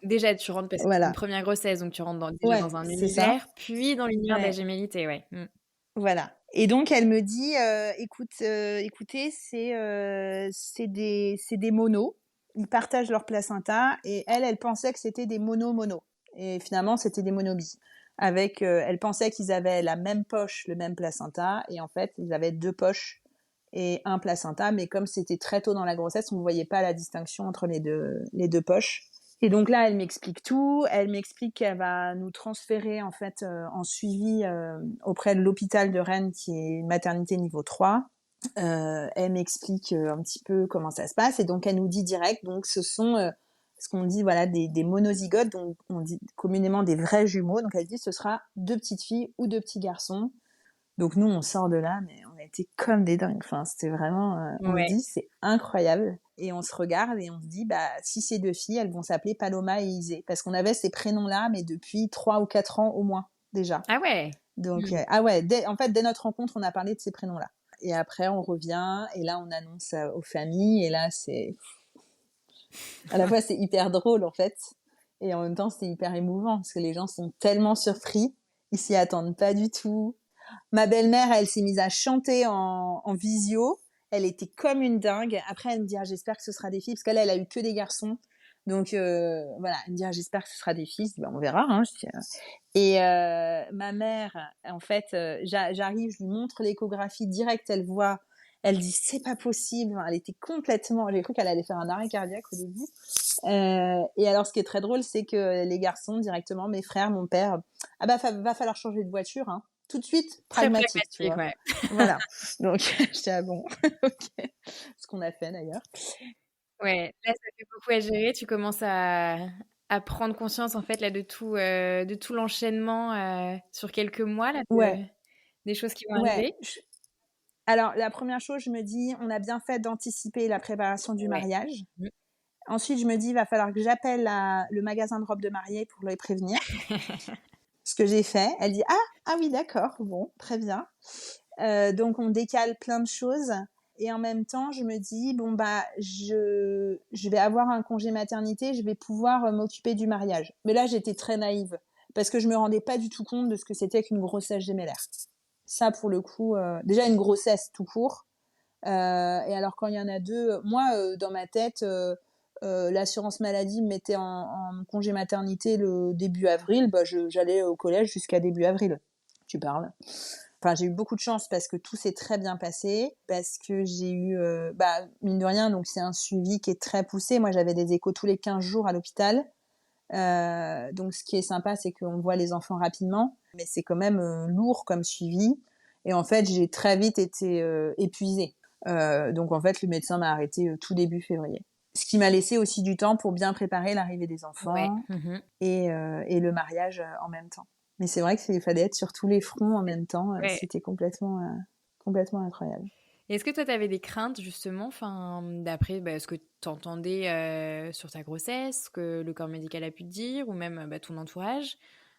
Déjà, tu rentres parce que c'est une première grossesse, donc tu rentres dans un univers, puis dans l'univers de la gémellité, Voilà. Et donc elle me dit, écoutez, c'est des monos. Ils partagent leur placenta et elle pensait que c'était des mono-mono. Et finalement, c'était des monobi. Elle pensait qu'ils avaient la même poche, le même placenta, et en fait, ils avaient 2 poches et un placenta. Mais comme c'était très tôt dans la grossesse, on ne voyait pas la distinction entre les deux poches. Et donc là, elle m'explique tout. Elle m'explique qu'elle va nous transférer en fait en suivi auprès de l'hôpital de Rennes, qui est une maternité niveau 3. Elle m'explique un petit peu comment ça se passe. Et donc, elle nous dit direct, donc ce sont ce qu'on dit des monozygotes, donc on dit communément des vrais jumeaux. Donc, elle dit ce sera 2 petites filles ou 2 petits garçons. Donc, nous, on sort de là, mais on a été comme des dingues. Enfin, c'était vraiment... On dit, c'est incroyable. Et on se regarde et on se dit, bah, si c'est 2 filles, elles vont s'appeler Paloma et Isée. Parce qu'on avait ces prénoms-là, mais depuis 3 ou 4 ans au moins, déjà. Ah ouais. Donc, ah ouais, dès notre rencontre, on a parlé de ces prénoms-là. Et après, on revient, et là, on annonce aux familles, et là, à la fois, c'est hyper drôle, en fait, et en même temps, c'est hyper émouvant, parce que les gens sont tellement surpris, ils s'y attendent pas du tout. Ma belle-mère, elle s'est mise à chanter en visio. Elle était comme une dingue. Après, elle me dit, ah, j'espère que ce sera des filles, parce qu'elle, elle a eu que des garçons. Donc, voilà, elle me dit, ah, j'espère que ce sera des filles. Je dis, bah, on verra. Hein. Et ma mère, en fait, j'arrive, je lui montre l'échographie directe, elle voit, elle dit, c'est pas possible. Elle était complètement, j'ai cru qu'elle allait faire un arrêt cardiaque au début. Et alors, ce qui est très drôle, c'est que les garçons, directement, mes frères, mon père, ah bah, va falloir changer de voiture, hein. Tout de suite, Très pragmatique, tu vois. ouais. Voilà. Donc, j'étais, ah bon, ok. Ce qu'on a fait, d'ailleurs. Ouais, là, ça fait beaucoup à gérer. Tu commences à prendre conscience, en fait, là, de tout l'enchaînement sur quelques mois, là, Ouais, des choses qui vont ouais. arriver. Alors, la première chose, je me dis, on a bien fait d'anticiper la préparation du Ouais. mariage. Mmh. Ensuite, je me dis, il va falloir que j'appelle le magasin de robes de mariée pour les prévenir. Ce que j'ai fait. Elle dit, ah oui, d'accord, bon, très bien. Donc, on décale plein de choses. Et en même temps, je me dis, bon, bah, je vais avoir un congé maternité, je vais pouvoir m'occuper du mariage. Mais là, j'étais très naïve parce que je me rendais pas du tout compte de ce que c'était qu'une grossesse gémellaire. Ça, pour le coup, déjà une grossesse tout court. Et alors, quand il y en a deux, moi, dans ma tête, l'assurance maladie me mettait en congé maternité le début avril. Bah, j'allais au collège jusqu'à début avril. Tu parles. Enfin, j'ai eu beaucoup de chance parce que tout s'est très bien passé, parce que j'ai eu, bah, mine de rien, donc c'est un suivi qui est très poussé. Moi, j'avais des échos tous les 15 jours à l'hôpital. Donc, ce qui est sympa, c'est qu'on voit les enfants rapidement, mais c'est quand même lourd comme suivi. Et en fait, j'ai très vite été épuisée. Donc, en fait, le médecin m'a arrêtée tout début février. Ce qui m'a laissé aussi du temps pour bien préparer l'arrivée des Ouais. enfants Mmh. et le mariage en même temps. Mais c'est vrai qu'il fallait être sur tous les fronts en même temps. Ouais. C'était complètement incroyable. Et est-ce que toi, tu avais des craintes, justement, enfin, d'après ce que tu entendais sur ta grossesse, que le corps médical a pu te dire, ou même ton entourage,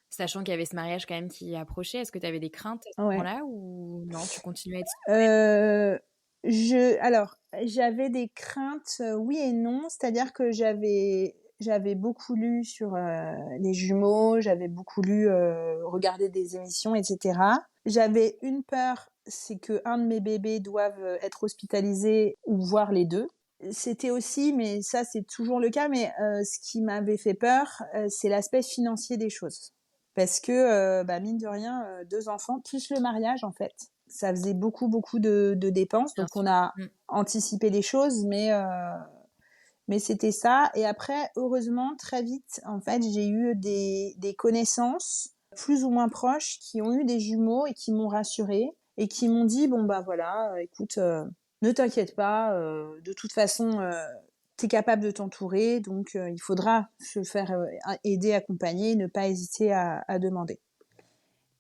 sachant qu'il y avait ce mariage quand même qui approchait, est-ce que tu avais des craintes à ce Ouais. moment-là, ou non, tu continuais à être... Euh, alors, j'avais des craintes, oui et non. C'est-à-dire que j'avais beaucoup lu sur les jumeaux, j'avais beaucoup lu, regardé des émissions, etc. J'avais une peur, c'est que un de mes bébés doive être hospitalisé ou voir les deux. C'était aussi, mais ça c'est toujours le cas, mais ce qui m'avait fait peur, c'est l'aspect financier des choses. Parce que, bah, mine de rien, 2 enfants, plus le mariage en fait. Ça faisait beaucoup de dépenses, Bien donc on sûr. a Mmh. anticipé les choses, mais c'était ça. Et après, heureusement, très vite, en fait, j'ai eu des connaissances plus ou moins proches qui ont eu des jumeaux et qui m'ont rassurée et qui m'ont dit, bon bah voilà, écoute, ne t'inquiète pas, de toute façon, t'es capable de t'entourer, donc il faudra se faire aider, accompagner, ne pas hésiter à demander.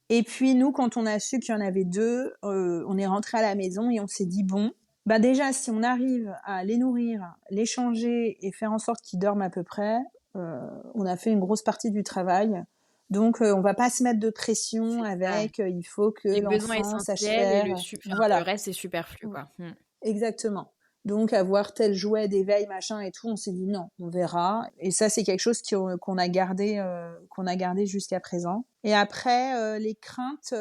Et puis nous, quand on a su qu'il y en avait deux, on est rentré à la maison et on s'est dit bon, bah déjà si on arrive à les nourrir, les changer et faire en sorte qu'ils dorment à peu près, on a fait une grosse partie du travail. Donc on va pas se mettre de pression C'est ça. avec il faut que Les besoins l'enfant sache essentiels et faire. le Voilà, reste, c'est superflu, quoi. Mmh. exactement. Donc avoir tel jouet d'éveil machin et tout, on s'est dit non, on verra. Et ça c'est quelque chose qu'on a gardé jusqu'à présent. Et après les craintes,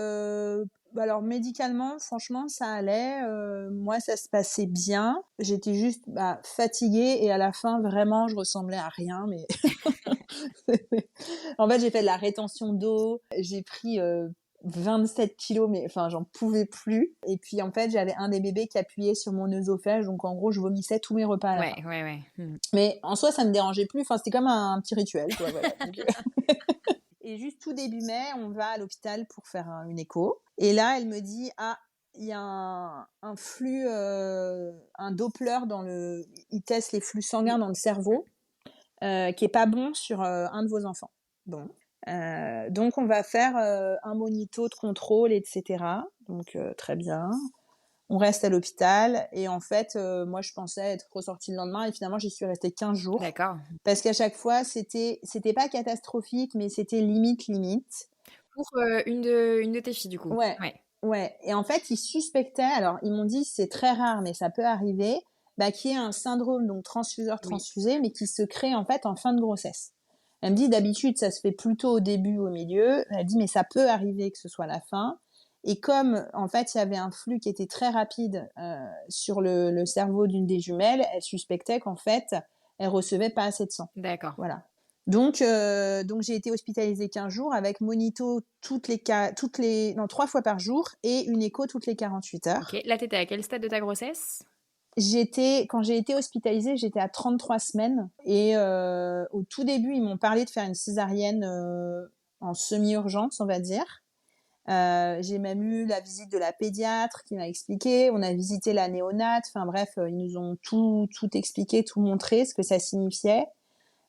alors médicalement franchement ça allait. Moi ça se passait bien. J'étais juste fatiguée et à la fin vraiment je ressemblais à rien. Mais en fait j'ai fait de la rétention d'eau. J'ai pris 27 kilos, mais enfin, j'en pouvais plus. Et puis, en fait, j'avais un des bébés qui appuyait sur mon œsophage. Donc, en gros, je vomissais tous mes repas à la fin. Ouais. Mmh. Mais en soi, ça me dérangeait plus. Enfin, c'était comme un petit rituel, quoi. Voilà. Donc, et juste tout début mai, on va à l'hôpital pour faire une écho. Et là, elle me dit, il y a un flux, un Doppler il teste les flux sanguins dans le cerveau, qui est pas bon sur un de vos enfants. Bon. Donc on va faire un monito de contrôle, etc. Donc très bien. On reste à l'hôpital et en fait, moi, je pensais être ressortie le lendemain et finalement, j'y suis restée 15 jours D'accord. parce qu'à chaque fois, c'était pas catastrophique, mais c'était limite, limite. Pour, une de tes filles, du coup? Ouais, Ouais. ouais et en fait, ils suspectaient alors ils m'ont dit: «C'est très rare, mais ça peut arriver», bah, qu'il y ait un syndrome donc Oui. transfuseur-transfusé, mais qui se crée, en fait, en fin de grossesse. Elle me dit: «D'habitude, ça se fait plutôt au début, au milieu». Elle dit: «Mais ça peut arriver que ce soit la fin» et comme, en fait, il y avait un flux qui était très rapide, sur le cerveau d'une des jumelles, elle suspectait qu'en fait, elle recevait pas assez de sang. D'accord. Voilà. Donc j'ai été hospitalisée 15 jours avec monito toutes les non 3 fois par jour et une écho toutes les 48 OK. heures. Là, tu étais à quel stade de ta grossesse? Quand j'ai été hospitalisée, j'étais à 33 semaines et au tout début, ils m'ont parlé de faire une césarienne, en semi-urgence, on va dire. J'ai même eu la visite de la pédiatre qui m'a expliqué. On a visité la néonate. Enfin bref, ils nous ont tout expliqué, tout montré, ce que ça signifiait.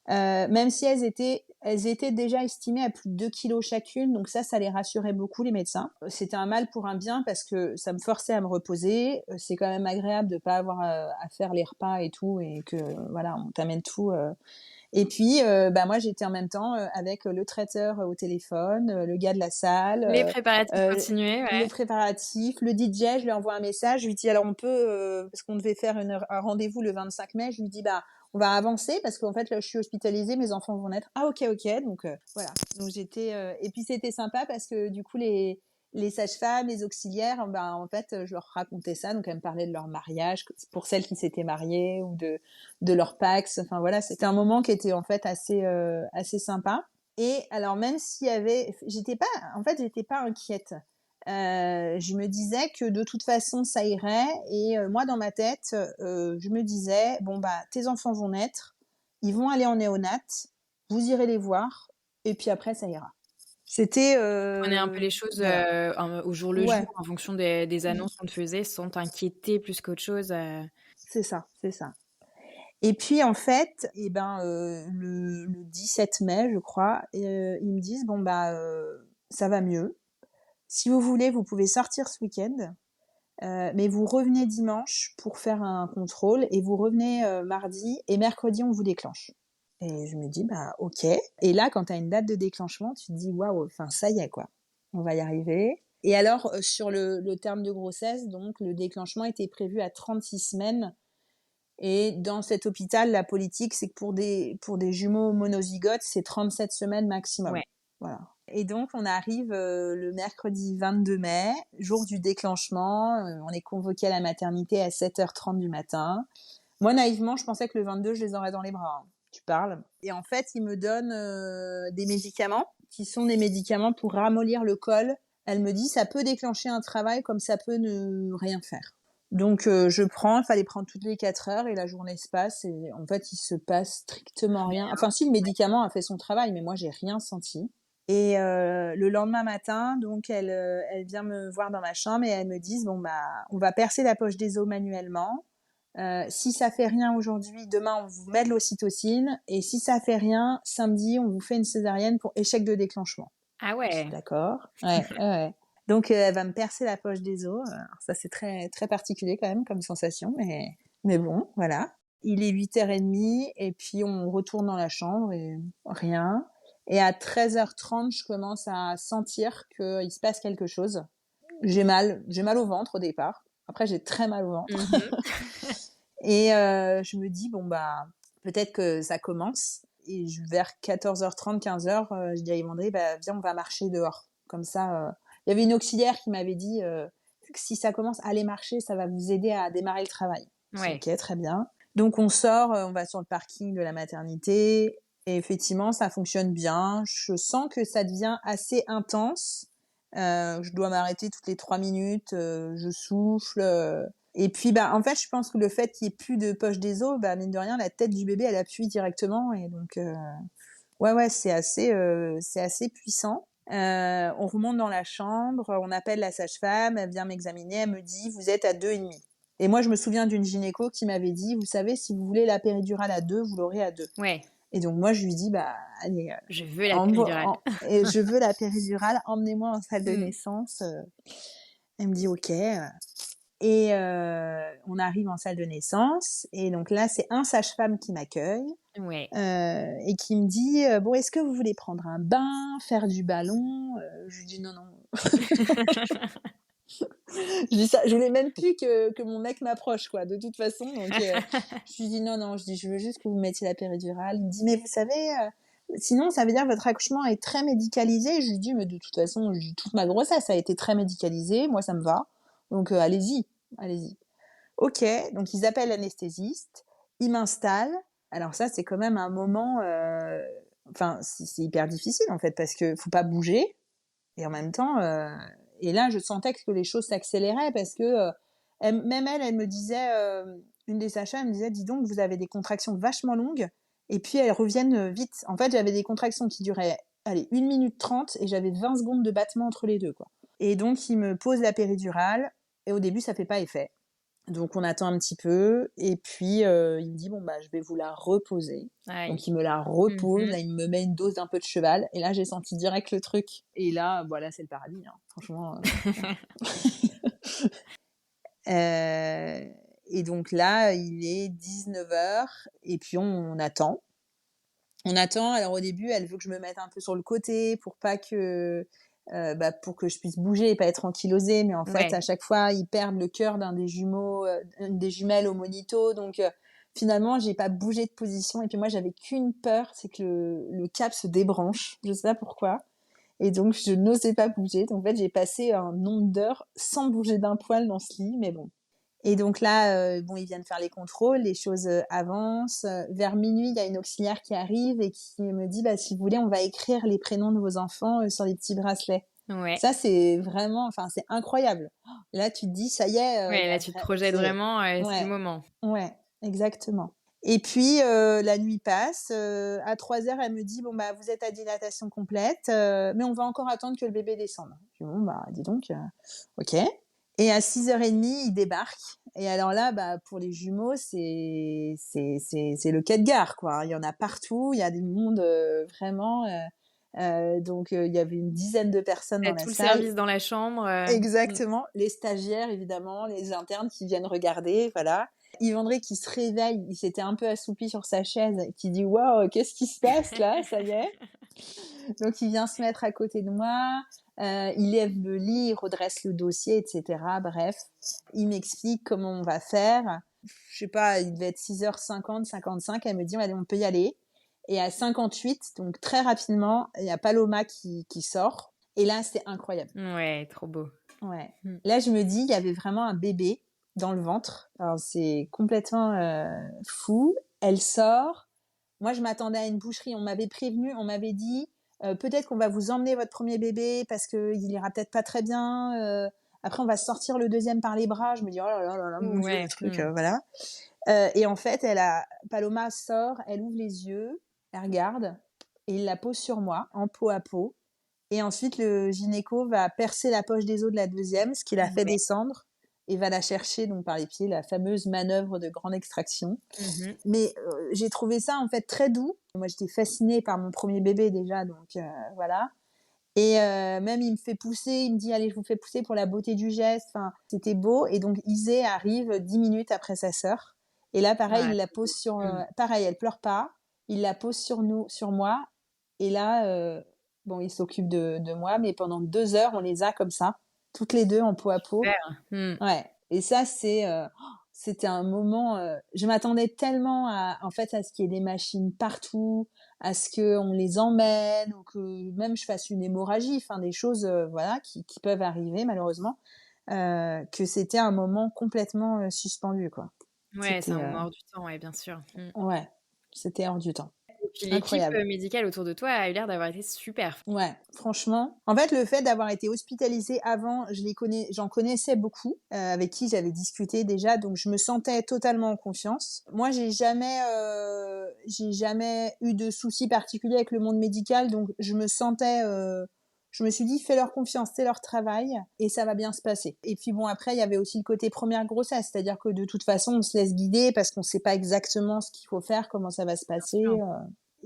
Même si elles étaient déjà estimées à plus de 2 kilos chacune, donc ça les rassurait beaucoup les médecins. C'était un mal pour un bien parce que ça me forçait à me reposer. C'est quand même agréable de pas avoir à faire les repas et tout et que voilà, on t'amène tout. Et puis, bah moi j'étais en même temps avec le traiteur au téléphone, le gars de la salle, Les préparatifs euh, continuaient, le ouais. préparatif, le DJ. Je lui envoie un message, je lui dis alors on peut parce qu'on devait faire un rendez-vous le 25 mai. Je lui dis bah on va avancer parce qu'en fait là je suis hospitalisée, mes enfants vont naître. Ah ok donc voilà. Donc j'étais et puis c'était sympa parce que du coup les sages-femmes, les auxiliaires, ben en fait je leur racontais ça, donc elles me parlaient de leur mariage pour celles qui s'étaient mariées ou de leur Pax. Enfin voilà, c'était un moment qui était en fait assez sympa. Et alors même s'il y avait, j'étais pas inquiète. Je me disais que de toute façon ça irait et moi dans ma tête je me disais bon bah tes enfants vont naître, ils vont aller en néonate, vous irez les voir et puis après ça ira. C'était Prenais un peu les choses, voilà au jour le jour ouais en fonction des annonces qu'on te faisait sans t'inquiéter plus qu'autre chose, c'est ça. Et puis en fait et ben le 17 mai je crois ils me disent bon bah ça va mieux. Si vous voulez vous pouvez sortir ce week-end. Mais vous revenez dimanche pour faire un contrôle et vous revenez mardi et mercredi on vous déclenche. Et je me dis bah ok. Et là quand tu as une date de déclenchement, tu te dis waouh, enfin ça y est quoi, on va y arriver. Et alors sur le terme de grossesse, donc le déclenchement était prévu à 36 semaines. Et dans cet hôpital, la politique, c'est que pour des jumeaux monozygotes, c'est 37 semaines maximum. ouais. Voilà. Et donc, on arrive le mercredi 22 mai, jour du déclenchement. On est convoqué à la maternité à 7h30 du matin. Moi, naïvement, je pensais que le 22, je les aurais dans les bras. Hein. Tu parles. Et en fait, ils me donnent des médicaments qui sont des médicaments pour ramollir le col. Elle me dit, ça peut déclencher un travail comme ça peut ne rien faire. Donc je prends, il fallait prendre toutes les 4 heures et la journée se passe et en fait il se passe strictement rien. Enfin si le médicament a fait son travail, mais moi j'ai rien senti. Et le lendemain matin, donc elle vient me voir dans ma chambre et elle me dit bon bah on va percer la poche des os manuellement. Si ça fait rien aujourd'hui, demain on vous met de l'ocytocine et si ça fait rien, samedi on vous fait une césarienne pour échec de déclenchement. Ah Je dis ouais. d'accord. Ouais, ouais, ouais. Donc elle va me percer la poche des os. Alors, ça c'est très très particulier quand même comme sensation, mais bon, voilà. Il est 8h30 et puis on retourne dans la chambre et rien. Et à 13h30, je commence à sentir qu'il se passe quelque chose. J'ai mal au ventre au départ. Après j'ai très mal au ventre. Mmh. Et je me dis bon bah peut-être que ça commence. Et vers 14h30, 15h, je dis à Yvandré, bah viens on va marcher dehors. Comme ça, il y avait une auxiliaire qui m'avait dit que si ça commence, allez marcher, ça va vous aider à démarrer le travail. C'est Ouais. ok, très bien. Donc on sort, on va sur le parking de la maternité. Et effectivement, ça fonctionne bien. Je sens que ça devient assez intense. Je dois m'arrêter toutes les 3 minutes. Je souffle. Et puis, bah, en fait, je pense que le fait qu'il n'y ait plus de poche des os, bah, mine de rien, la tête du bébé, elle appuie directement. Et donc, ouais, c'est assez puissant. On remonte dans la chambre, on appelle la sage-femme, elle vient m'examiner, elle me dit, vous êtes à 2,5. Et moi, je me souviens d'une gynéco qui m'avait dit, vous savez, si vous voulez la péridurale à 2, vous l'aurez à 2. Ouais. Et donc, moi, je lui dis, bah, allez, Je veux la péridurale. et je veux la péridurale, emmenez-moi en salle de Mmh. naissance. Elle me dit, ok. Et on arrive en salle de naissance et donc là, c'est un sage-femme qui m'accueille Ouais. et qui me dit bon, est-ce que vous voulez prendre un bain, faire du ballon Je lui dis non, non. Je dis ça, je voulais même plus que mon mec m'approche, quoi, de toute façon. Donc, je lui dis non, non, je dis je veux juste que vous mettiez la péridurale. Il me dit mais vous savez, sinon ça veut dire que votre accouchement est très médicalisé. Je lui dis mais de toute façon, je dis, toute ma grossesse a été très médicalisée, moi ça me va. Donc allez-y, allez-y. Ok, donc ils appellent l'anesthésiste, ils m'installent. Alors ça c'est quand même un moment, enfin c'est hyper difficile en fait parce que faut pas bouger et en même temps. Et là, je sentais que les choses s'accéléraient parce que même elle me disait, une des sages elle me disait, dis donc, vous avez des contractions vachement longues et puis elles reviennent vite. En fait, j'avais des contractions qui duraient, allez, 1 minute 30 et j'avais 20 secondes de battement entre les deux, quoi. Et donc, il me pose la péridurale et au début, ça fait pas effet. Donc on attend un petit peu et puis il me dit bon bah je vais vous la reposer. Aïe. Donc il me la repose, Mhm. là il me met une dose d'un peu de cheval et là j'ai senti direct le truc. Et là voilà c'est le paradis hein. Franchement. Et donc là il est 19h et puis on attend. On attend. Alors au début elle veut que je me mette un peu sur le côté pour pas que pour que je puisse bouger et pas être ankylosée, mais en fait, Ouais. à chaque fois, ils perdent le cœur d'un des jumeaux, une des jumelles au monito, donc finalement, j'ai pas bougé de position, et puis moi, j'avais qu'une peur, c'est que le cap se débranche, je sais pas pourquoi, et donc je n'osais pas bouger, donc en fait, j'ai passé un nombre d'heures sans bouger d'un poil dans ce lit, mais bon. Et donc là, bon, ils viennent faire les contrôles, les choses avancent. Vers minuit, il y a une auxiliaire qui arrive et qui me dit, bah, si vous voulez, on va écrire les prénoms de vos enfants sur les petits bracelets. Ouais. Ça, c'est vraiment, enfin, c'est incroyable. Là, tu te dis, ça y est, Ouais, il y là, a tu te projettes vraiment, c'est le ouais, moment. ouais, exactement. Et puis, la nuit passe. À 3h, elle me dit, bon, bah, vous êtes à dilatation complète, mais on va encore attendre que le bébé descende. Je dis, bon, bah, dis donc, ok. Et à 6h30, il débarque. Et alors là, bah, pour les jumeaux, c'est le quai de gare, quoi. Il y en a partout. Il y a du monde, vraiment. Donc, il y avait une dizaine de personnes Tu dans as la tout le salle. service dans la chambre. Exactement. Les stagiaires, évidemment, les internes qui viennent regarder, voilà. Yves André qui se réveille, il s'était un peu assoupi sur sa chaise, qui dit waouh, qu'est-ce qui se passe là, ça y est. Donc il vient se mettre à côté de moi, il lève le lit, il redresse le dossier, etc. Bref, il m'explique comment on va faire. Je sais pas, il devait être 6h50, 55, elle me dit allez, on peut y aller. Et à 58, donc très rapidement, il y a Paloma qui sort. Et là, c'est incroyable. Ouais, trop beau. Ouais. Là, je me dis, il y avait vraiment un bébé dans le ventre. Alors, c'est complètement fou. Elle sort. Moi, je m'attendais à une boucherie. On m'avait prévenu, on m'avait dit, peut-être qu'on va vous emmener votre premier bébé parce qu'il ira peut-être pas très bien. Après, on va sortir le deuxième par les bras. Je me dis, oh là là là là, mon Dieu, le truc, voilà. Et en fait, Paloma sort, elle ouvre les yeux, elle regarde et il la pose sur moi, en peau à peau. Et ensuite, le gynéco va percer la poche des os de la deuxième, ce qui la fait descendre, et va la chercher donc par les pieds, la fameuse manœuvre de grande extraction. Mais j'ai trouvé ça en fait très doux. Moi, j'étais fascinée par mon premier bébé déjà, donc voilà. Et même il me fait pousser, il me dit allez, je vous fais pousser pour la beauté du geste. Enfin, c'était beau. Et donc Isée arrive 10 minutes après sa sœur. Et là, pareil, il la pose sur. Pareil, elle pleure pas. Il la pose sur moi. Et là, bon, il s'occupe de moi, mais pendant 2 heures, on les a comme ça, toutes les deux en peau à peau. Ouais. Et ça, c'était un moment. Je m'attendais tellement en fait, à ce qu'il y ait des machines partout, à ce qu'on les emmène, ou que même je fasse une hémorragie, enfin des choses, voilà, qui peuvent arriver malheureusement, que c'était un moment complètement suspendu, quoi. Ouais, c'est un moment hors du temps, ouais, bien sûr. Ouais, c'était hors du temps. Et puis l'équipe Incroyable. médicale autour de toi a eu l'air d'avoir été super. Ouais, franchement. En fait, le fait d'avoir été hospitalisée avant, j'en connaissais beaucoup, avec qui j'avais discuté déjà, donc je me sentais totalement en confiance. Moi, j'ai jamais eu de soucis particuliers avec le monde médical, donc je me suis dit, fais leur confiance, c'est leur travail, et ça va bien se passer. Et puis bon, après, il y avait aussi le côté première grossesse, c'est-à-dire que de toute façon, on se laisse guider parce qu'on sait pas exactement ce qu'il faut faire, comment ça va se passer.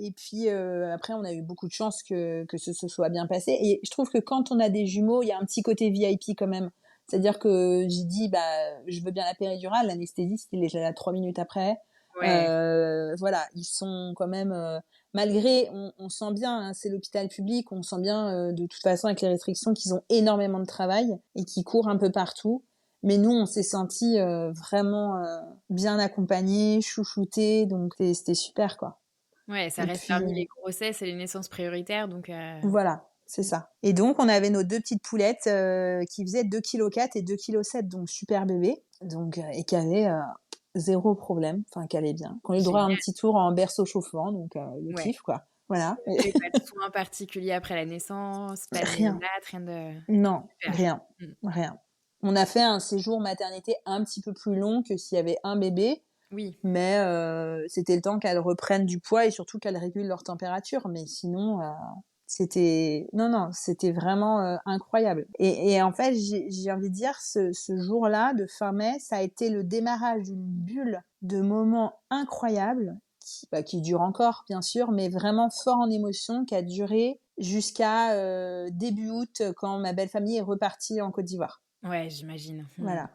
Et puis après, on a eu beaucoup de chance que ce soit bien passé. Et je trouve que quand on a des jumeaux, il y a un petit côté VIP quand même. C'est-à-dire que j'ai dit, je veux bien la péridurale. L'anesthésiste, il est là 3 minutes après. Ouais. Voilà, ils sont quand même, malgré, on sent bien, hein, c'est l'hôpital public, on sent bien, de toute façon avec les restrictions qu'ils ont énormément de travail et qu'ils courent un peu partout. Mais nous, on s'est sentis vraiment bien accompagnés, chouchoutés, donc c'était super, quoi. Ouais, ça Et reste puis parmi les grossesses et les naissances prioritaires, donc voilà, c'est ça. Et donc, on avait nos 2 petites poulettes qui faisaient 2,4 kg et 2,7 kg, donc super bébés, donc et qui avaient 0 problème, enfin qui allaient bien, qui ont eu le droit à un génial. petit tour en berceau chauffant, donc le Ouais. kiff, quoi. Voilà. Et pas de soins particuliers après la naissance, pas de Rien. néonat, rien de Non, super. rien, Mmh. rien. On a fait un séjour maternité un petit peu plus long que s'il y avait un bébé, Oui. mais c'était le temps qu'elles reprennent du poids et surtout qu'elles régulent leur température. Mais sinon, c'était vraiment incroyable. Et en fait, j'ai envie de dire, ce jour-là de fin mai, ça a été le démarrage d'une bulle de moments incroyables qui dure encore, bien sûr, mais vraiment fort en émotion, qui a duré jusqu'à début août, quand ma belle famille est repartie en Côte d'Ivoire. Ouais, j'imagine. Mmh. Voilà.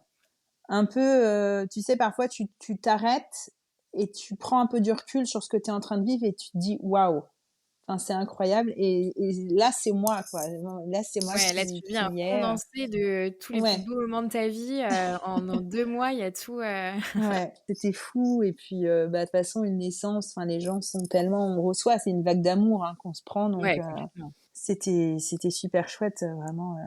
Un peu, tu sais, parfois tu t'arrêtes et tu prends un peu du recul sur ce que tu es en train de vivre et tu te dis waouh, enfin, c'est incroyable. Et là, c'est moi, quoi. Là, c'est moi Ouais, là, tu qui viens y est. condenser de tous les plus Ouais, beaux moments de ta vie, en 2 mois, il y a tout, ouais, c'était fou. Et puis, de toute façon, une naissance, enfin, les gens sont tellement, on reçoit, c'est une vague d'amour hein, qu'on se prend. Donc, ouais, complètement. c'était super chouette, vraiment.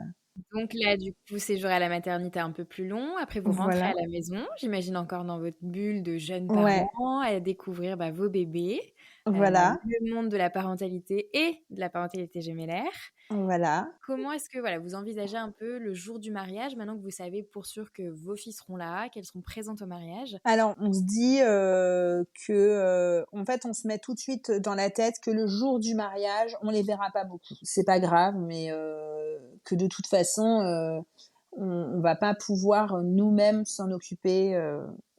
Donc là, du coup, séjour à la maternité un peu plus long. Après, vous rentrez à Voilà. la maison, j'imagine encore dans votre bulle de jeunes Ouais, parents, à découvrir, vos bébés, voilà, le monde de la parentalité et de la parentalité gémellaire. voilà. Comment est-ce que voilà, vous envisagez un peu le jour du mariage, maintenant que vous savez pour sûr que vos filles seront là, qu'elles seront présentes au mariage? Alors, on se dit que, en fait, on se met tout de suite dans la tête que le jour du mariage, on les verra pas beaucoup. C'est pas grave, mais que de toute façon, on va pas pouvoir nous-mêmes s'en occuper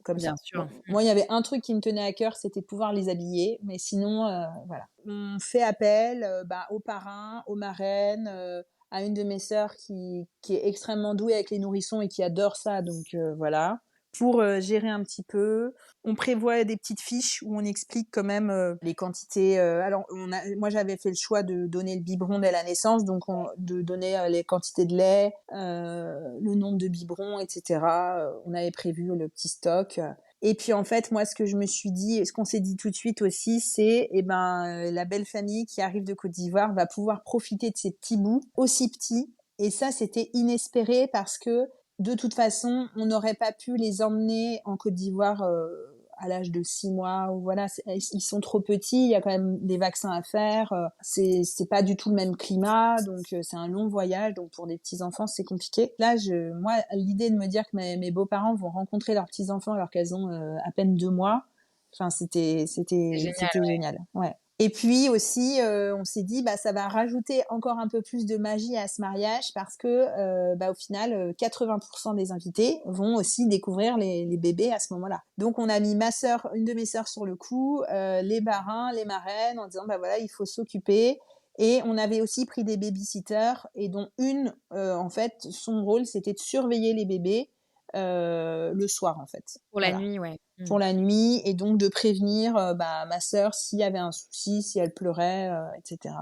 comme Bien ça. sûr. Bon, moi, il y avait un truc qui me tenait à cœur, c'était de pouvoir les habiller, mais sinon, voilà. On fait appel aux parrains, aux marraines, à une de mes sœurs qui est extrêmement douée avec les nourrissons et qui adore ça, donc voilà pour gérer un petit peu. On prévoit des petites fiches où on explique quand même les quantités. Alors, moi, j'avais fait le choix de donner le biberon dès la naissance, donc de donner les quantités de lait, le nombre de biberons, etc. On avait prévu le petit stock. Et puis en fait, moi, ce que je me suis dit, ce qu'on s'est dit tout de suite aussi, c'est, la belle famille qui arrive de Côte d'Ivoire va pouvoir profiter de ces petits bouts aussi petits. Et ça, c'était inespéré parce que de toute façon, on n'aurait pas pu les emmener en Côte d'Ivoire à l'âge de 6 mois ou voilà, ils sont trop petits, il y a quand même des vaccins à faire, c'est pas du tout le même climat, donc c'est un long voyage, donc pour des petits enfants c'est compliqué. Là, moi, l'idée de me dire que mes beaux-parents vont rencontrer leurs petits enfants alors qu'elles ont à peine 2 mois, enfin C'est génial, c'était ouais. génial, ouais. Et puis aussi, on s'est dit, ça va rajouter encore un peu plus de magie à ce mariage parce que, au final, 80% des invités vont aussi découvrir les bébés à ce moment-là. Donc, on a mis une de mes sœurs sur le coup, les parrains, les marraines, en disant, voilà, il faut s'occuper. Et on avait aussi pris des babysitters et dont une, en fait, son rôle, c'était de surveiller les bébés le soir, en fait. Pour la Voilà, nuit, ouais. pour la nuit et donc de prévenir ma sœur s'il y avait un souci, si elle pleurait, etc.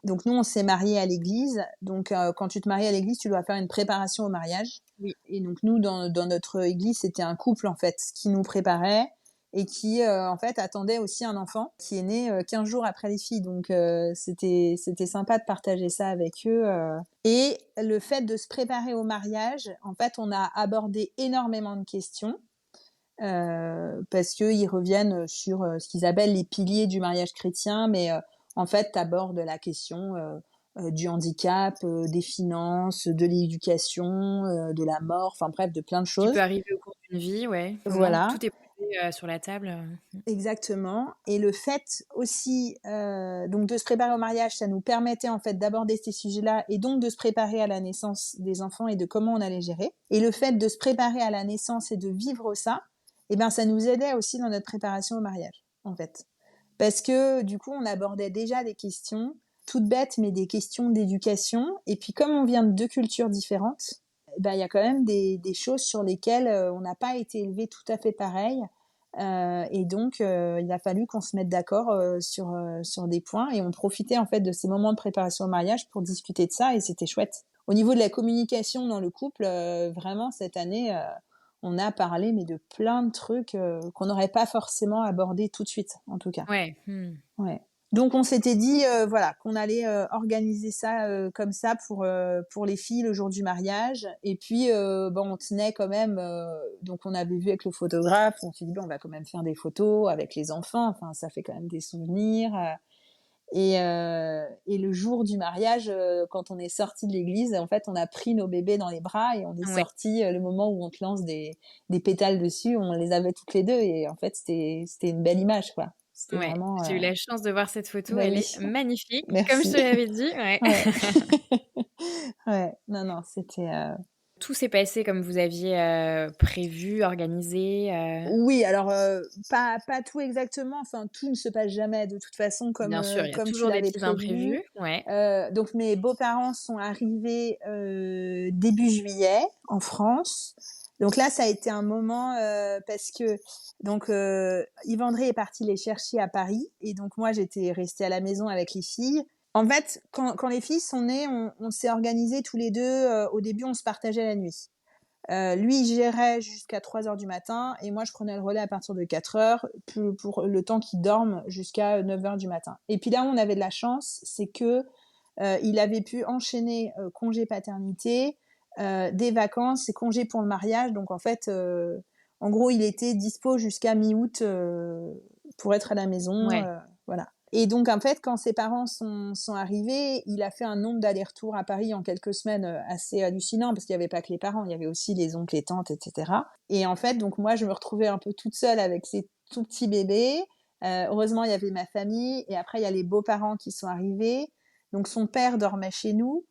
Donc nous, on s'est mariés à l'église. Donc quand tu te maries à l'église, tu dois faire une préparation au mariage. Oui. Et donc nous, dans notre église, c'était un couple en fait qui nous préparait et qui en fait attendait aussi un enfant qui est né 15 jours après les filles. Donc c'était sympa de partager ça avec eux. Et le fait de se préparer au mariage, en fait, on a abordé énormément de questions parce qu'ils reviennent sur ce qu'ils appellent les piliers du mariage chrétien, mais en fait, t'abordes la question du handicap, des finances, de l'éducation, de la mort, enfin bref, de plein de Qui peut choses. arriver au cours d'une vie, ouais. Vraiment, Voilà, tout est posé, sur la table, exactement. Et le fait aussi donc de se préparer au mariage, ça nous permettait en fait d'aborder ces sujets-là et donc de se préparer à la naissance des enfants et de comment on allait gérer. Et le fait de se préparer à la naissance et de vivre ça, ça nous aidait aussi dans notre préparation au mariage, en fait. Parce que du coup, on abordait déjà des questions toutes bêtes, mais des questions d'éducation. Et puis comme on vient de deux cultures différentes, il y a quand même des choses sur lesquelles on n'a pas été élevé tout à fait pareil. Et donc, il a fallu qu'on se mette d'accord sur des points. Et on profitait en fait de ces moments de préparation au mariage pour discuter de ça. Et c'était chouette. Au niveau de la communication dans le couple, vraiment, cette année, on a parlé mais de plein de trucs qu'on n'aurait pas forcément abordés tout de suite, en tout cas. Ouais. Ouais. Donc on s'était dit voilà qu'on allait organiser ça comme ça pour les filles le jour du mariage. Et puis on tenait quand même. Donc on avait vu avec le photographe, on s'est dit on va quand même faire des photos avec les enfants. Enfin ça fait quand même des souvenirs. Et le jour du mariage, quand on est sorti de l'église, en fait on a pris nos bébés dans les bras et on est sorti le moment où on te lance des pétales dessus. On les avait toutes les deux et en fait c'était une belle image quoi. C'était vraiment, j'ai eu la chance de voir cette photo, bah elle oui. est magnifique, Merci. comme je te l'avais dit. Ouais. Ouais, non, c'était... Tout s'est passé comme vous aviez prévu, organisé Oui, alors pas tout exactement, enfin tout ne se passe jamais de toute façon Bien sûr, il y a comme tu toujours des l'avais petits prévu. imprévus. Ouais. Donc mes beaux-parents sont arrivés début juillet en France. Donc là, ça a été un moment parce que donc Yves André est parti les chercher à Paris et donc moi j'étais restée à la maison avec les filles. En fait, quand les filles sont nées, on s'est organisés tous les deux. Au début, on se partageait la nuit. Lui, il gérait jusqu'à 3 heures du matin et moi, je prenais le relais à partir de 4 heures pour le temps qu'il dorme jusqu'à 9 heures du matin. Et puis là où on avait de la chance, c'est que il avait pu enchaîner congé paternité, des vacances et congé pour le mariage. Donc en fait, en gros, il était dispo jusqu'à mi-août pour être à la maison. Ouais. Voilà. Et donc, en fait, quand ses parents sont arrivés, il a fait un nombre d'allers-retours à Paris en quelques semaines assez hallucinant, parce qu'il n'y avait pas que les parents, il y avait aussi les oncles, les tantes, etc. Et en fait, donc moi, je me retrouvais un peu toute seule avec ces tout petits bébés. Heureusement, il y avait ma famille. Et après, il y a les beaux-parents qui sont arrivés. Donc, son père dormait chez nous.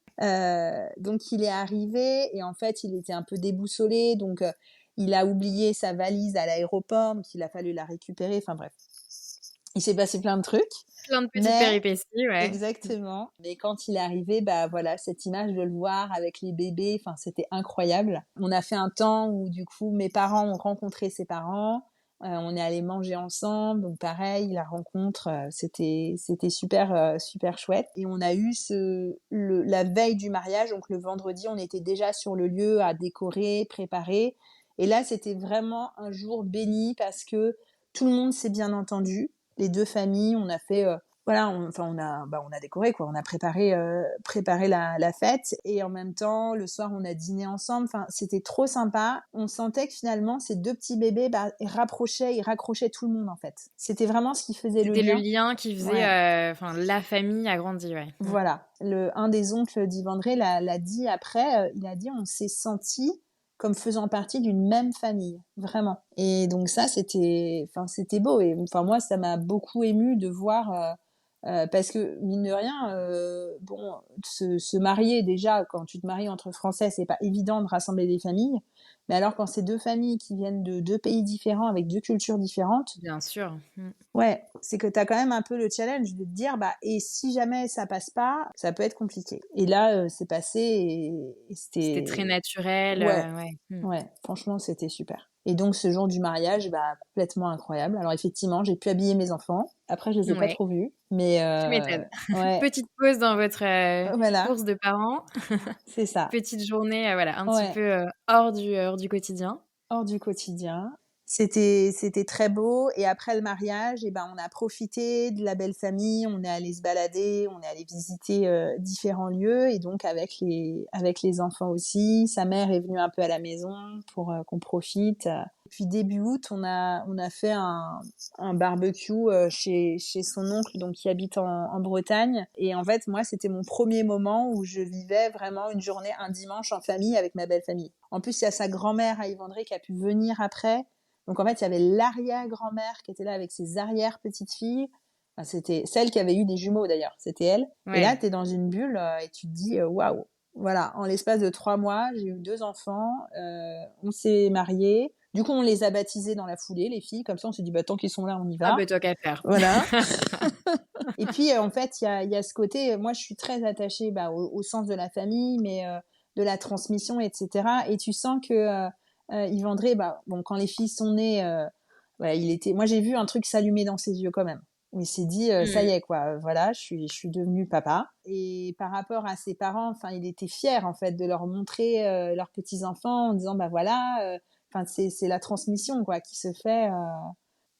Donc, il est arrivé et en fait, il était un peu déboussolé. Donc, il a oublié sa valise à l'aéroport, donc il a fallu la récupérer. Enfin bref, il s'est passé plein de trucs. Plein de petites péripéties, ouais. Exactement. Mais quand il est arrivé, bah voilà, cette image de le voir avec les bébés, enfin c'était incroyable. On a fait un temps où du coup mes parents ont rencontré ses parents, on est allé manger ensemble, donc pareil, la rencontre, c'était super super chouette. Et on a eu la veille du mariage, donc le vendredi, on était déjà sur le lieu à décorer, préparer. Et là, c'était vraiment un jour béni parce que tout le monde s'est bien entendu. Les deux familles, on a fait voilà, on a décoré quoi, on a préparé la fête et en même temps le soir on a dîné ensemble. Enfin, c'était trop sympa. On sentait que finalement ces deux petits bébés ils raccrochaient tout le monde en fait. C'était vraiment ce qui faisait le lien. C'était le lien qui faisait la famille a grandi, ouais. Voilà, un des oncles d'Yves André l'a dit après, il a dit on s'est senti comme faisant partie d'une même famille, vraiment. Et donc ça, c'était beau. Et enfin moi, ça m'a beaucoup émue de voir, parce que mine de rien, se marier déjà, quand tu te maries entre Français, c'est pas évident de rassembler des familles. Mais alors quand c'est deux familles qui viennent de deux pays différents, avec deux cultures différentes, bien sûr. Ouais, c'est que t'as quand même un peu le challenge de te dire, et si jamais ça passe pas, ça peut être compliqué. Et là, c'est passé et C'était très naturel. Ouais, franchement, c'était super. Et donc, ce jour du mariage, complètement incroyable. Alors, effectivement, j'ai pu habiller mes enfants. Après, je les ai pas trop vus. Mais, tu m'étonnes. Ouais. Petite pause dans votre Voilà. course de parents. C'est ça. Petite journée, un petit peu hors du quotidien. Hors du quotidien. C'était très beau. Et après le mariage, on a profité de la belle famille. On est allé se balader, on est allé visiter différents lieux. Et donc avec les enfants aussi. Sa mère est venue un peu à la maison pour qu'on profite. Puis début août, on a fait un barbecue chez son oncle, donc qui habite en Bretagne. Et en fait, moi, c'était mon premier moment où je vivais vraiment une journée, un dimanche en famille avec ma belle famille. En plus, il y a sa grand-mère à Yves André qui a pu venir après. Donc en fait, il y avait l'arrière-grand-mère qui était là avec ses arrière-petites-filles. Enfin, c'était celle qui avait eu des jumeaux d'ailleurs, c'était elle. Ouais. Et là, t'es dans une bulle et tu te dis waouh. Voilà, en l'espace de 3 mois, j'ai eu 2 enfants, on s'est mariés. Du coup, on les a baptisés dans la foulée, les filles. Comme ça, on s'est dit, tant qu'ils sont là, on y va. Ah, toi qu'à faire. Voilà. Et puis, en fait, il y a ce côté... Moi, je suis très attachée au sens de la famille, mais de la transmission, etc. Et tu sens que Yves André, bon, quand les filles sont nées, voilà, moi j'ai vu un truc s'allumer dans ses yeux quand même. Il s'est dit, ça y est, quoi, voilà, je suis devenu papa. Et par rapport à ses parents, enfin, il était fier, en fait, de leur montrer leurs petits-enfants en disant, voilà, enfin, c'est la transmission, quoi, qui se fait.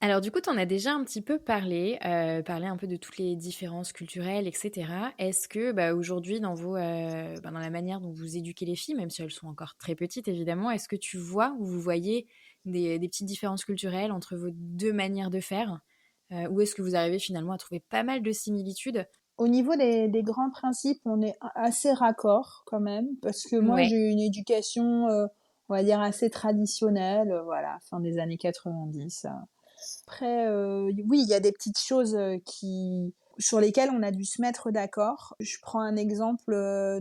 Alors du coup, tu en as déjà un petit peu parlé un peu de toutes les différences culturelles, etc. Est-ce que aujourd'hui, dans la manière dont vous éduquez les filles, même si elles sont encore très petites évidemment, est-ce que tu vois ou vous voyez des petites différences culturelles entre vos deux manières de faire ou est-ce que vous arrivez finalement à trouver pas mal de similitudes? Au niveau des grands principes, on est assez raccord quand même, parce que moi Ouais. j'ai eu une éducation, on va dire assez traditionnelle, voilà, fin des années 90. Après, oui, il y a des petites choses sur lesquelles on a dû se mettre d'accord. Je prends un exemple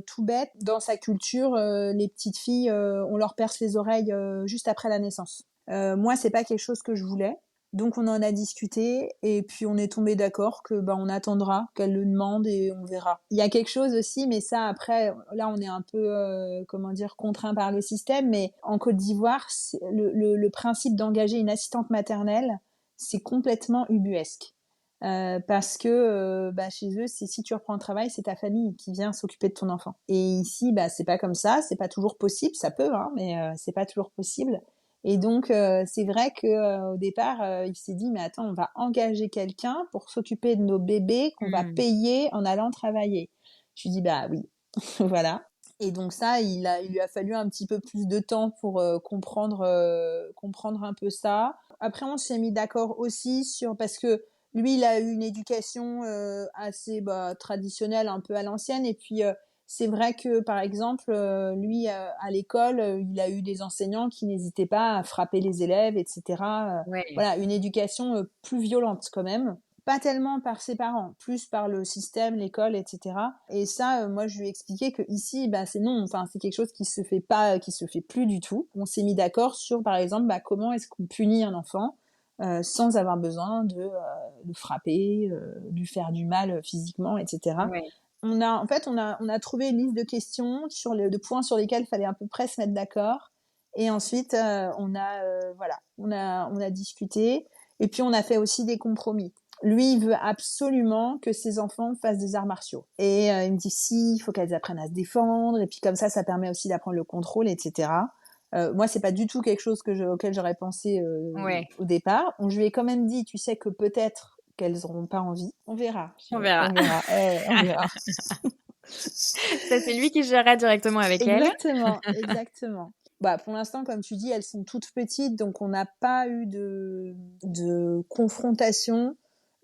tout bête. Dans sa culture, les petites filles, on leur perce les oreilles juste après la naissance. Moi, c'est pas quelque chose que je voulais. Donc on en a discuté et puis on est tombé d'accord que on attendra qu'elle le demande et on verra. Il y a quelque chose aussi, mais ça après, là on est un peu comment dire contraint par le système, mais en Côte d'Ivoire, le principe d'engager une assistante maternelle, c'est complètement ubuesque. Parce que chez eux, si tu reprends le travail, c'est ta famille qui vient s'occuper de ton enfant. Et ici, c'est pas comme ça, c'est pas toujours possible, ça peut, hein, mais c'est pas toujours possible. Et donc, c'est vrai que au départ, il s'est dit, mais attends, on va engager quelqu'un pour s'occuper de nos bébés qu'on va Mmh. payer en allant travailler. Je lui dis, bah oui, voilà. Et donc ça, il lui a fallu un petit peu plus de temps pour comprendre un peu ça. Après, on s'est mis d'accord aussi parce que lui, il a eu une éducation assez traditionnelle, un peu à l'ancienne. Et puis, c'est vrai que, par exemple, lui, à l'école, il a eu des enseignants qui n'hésitaient pas à frapper les élèves, etc. Ouais. Voilà, une éducation plus violente quand même. Pas tellement par ses parents, plus par le système, l'école, etc. Et ça, moi, je lui ai expliqué que ici, c'est non. Enfin, c'est quelque chose qui se fait pas, qui se fait plus du tout. On s'est mis d'accord sur, par exemple, comment est-ce qu'on punit un enfant sans avoir besoin de le frapper, lui faire du mal physiquement, etc. Ouais. On a trouvé une liste de questions de points sur lesquels il fallait à peu près se mettre d'accord. Et ensuite, on a discuté. Et puis, on a fait aussi des compromis. Lui, il veut absolument que ses enfants fassent des arts martiaux. Et il me dit, si, il faut qu'elles apprennent à se défendre. Et puis, comme ça permet aussi d'apprendre le contrôle, etc. Moi, c'est pas du tout quelque chose auquel j'aurais pensé Ouais. au départ. Je lui ai quand même dit, tu sais que peut-être qu'elles n'auront pas envie. On verra. On verra. On verra. On verra. Ça, c'est lui qui gérera directement avec elle. Exactement, exactement. Pour l'instant, comme tu dis, elles sont toutes petites, donc on n'a pas eu de confrontation.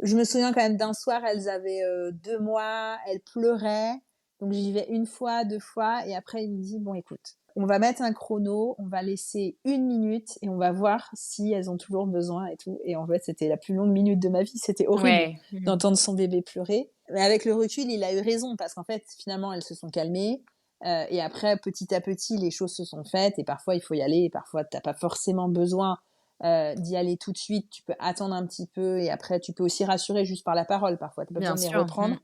Je me souviens quand même d'un soir, elles avaient 2 mois, elles pleuraient. Donc j'y vais une fois, 2 fois, et après il me dit, bon écoute, on va mettre un chrono, on va laisser 1 minute et on va voir si elles ont toujours besoin et tout. Et en fait, c'était la plus longue minute de ma vie, c'était horrible Ouais. d'entendre son bébé pleurer. Mais avec le recul, il a eu raison, parce qu'en fait, finalement, elles se sont calmées. Et après, petit à petit, les choses se sont faites. Et parfois, il faut y aller. Et parfois, t'as pas forcément besoin d'y aller tout de suite. Tu peux attendre un petit peu. Et après, tu peux aussi rassurer juste par la parole. Parfois, t'as pas besoin Bien de les sûr. reprendre.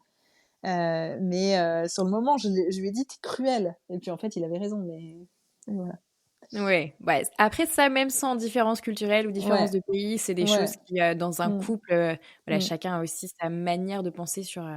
Mais sur le moment, je lui ai dit, t'es cruel. Et puis, en fait, il avait raison. Mais voilà. Ouais, après ça, même sans différence culturelle ou différence Ouais, de pays, c'est des choses ouais. qui, dans un Mm, couple, voilà, mm, chacun a aussi sa manière de penser sur,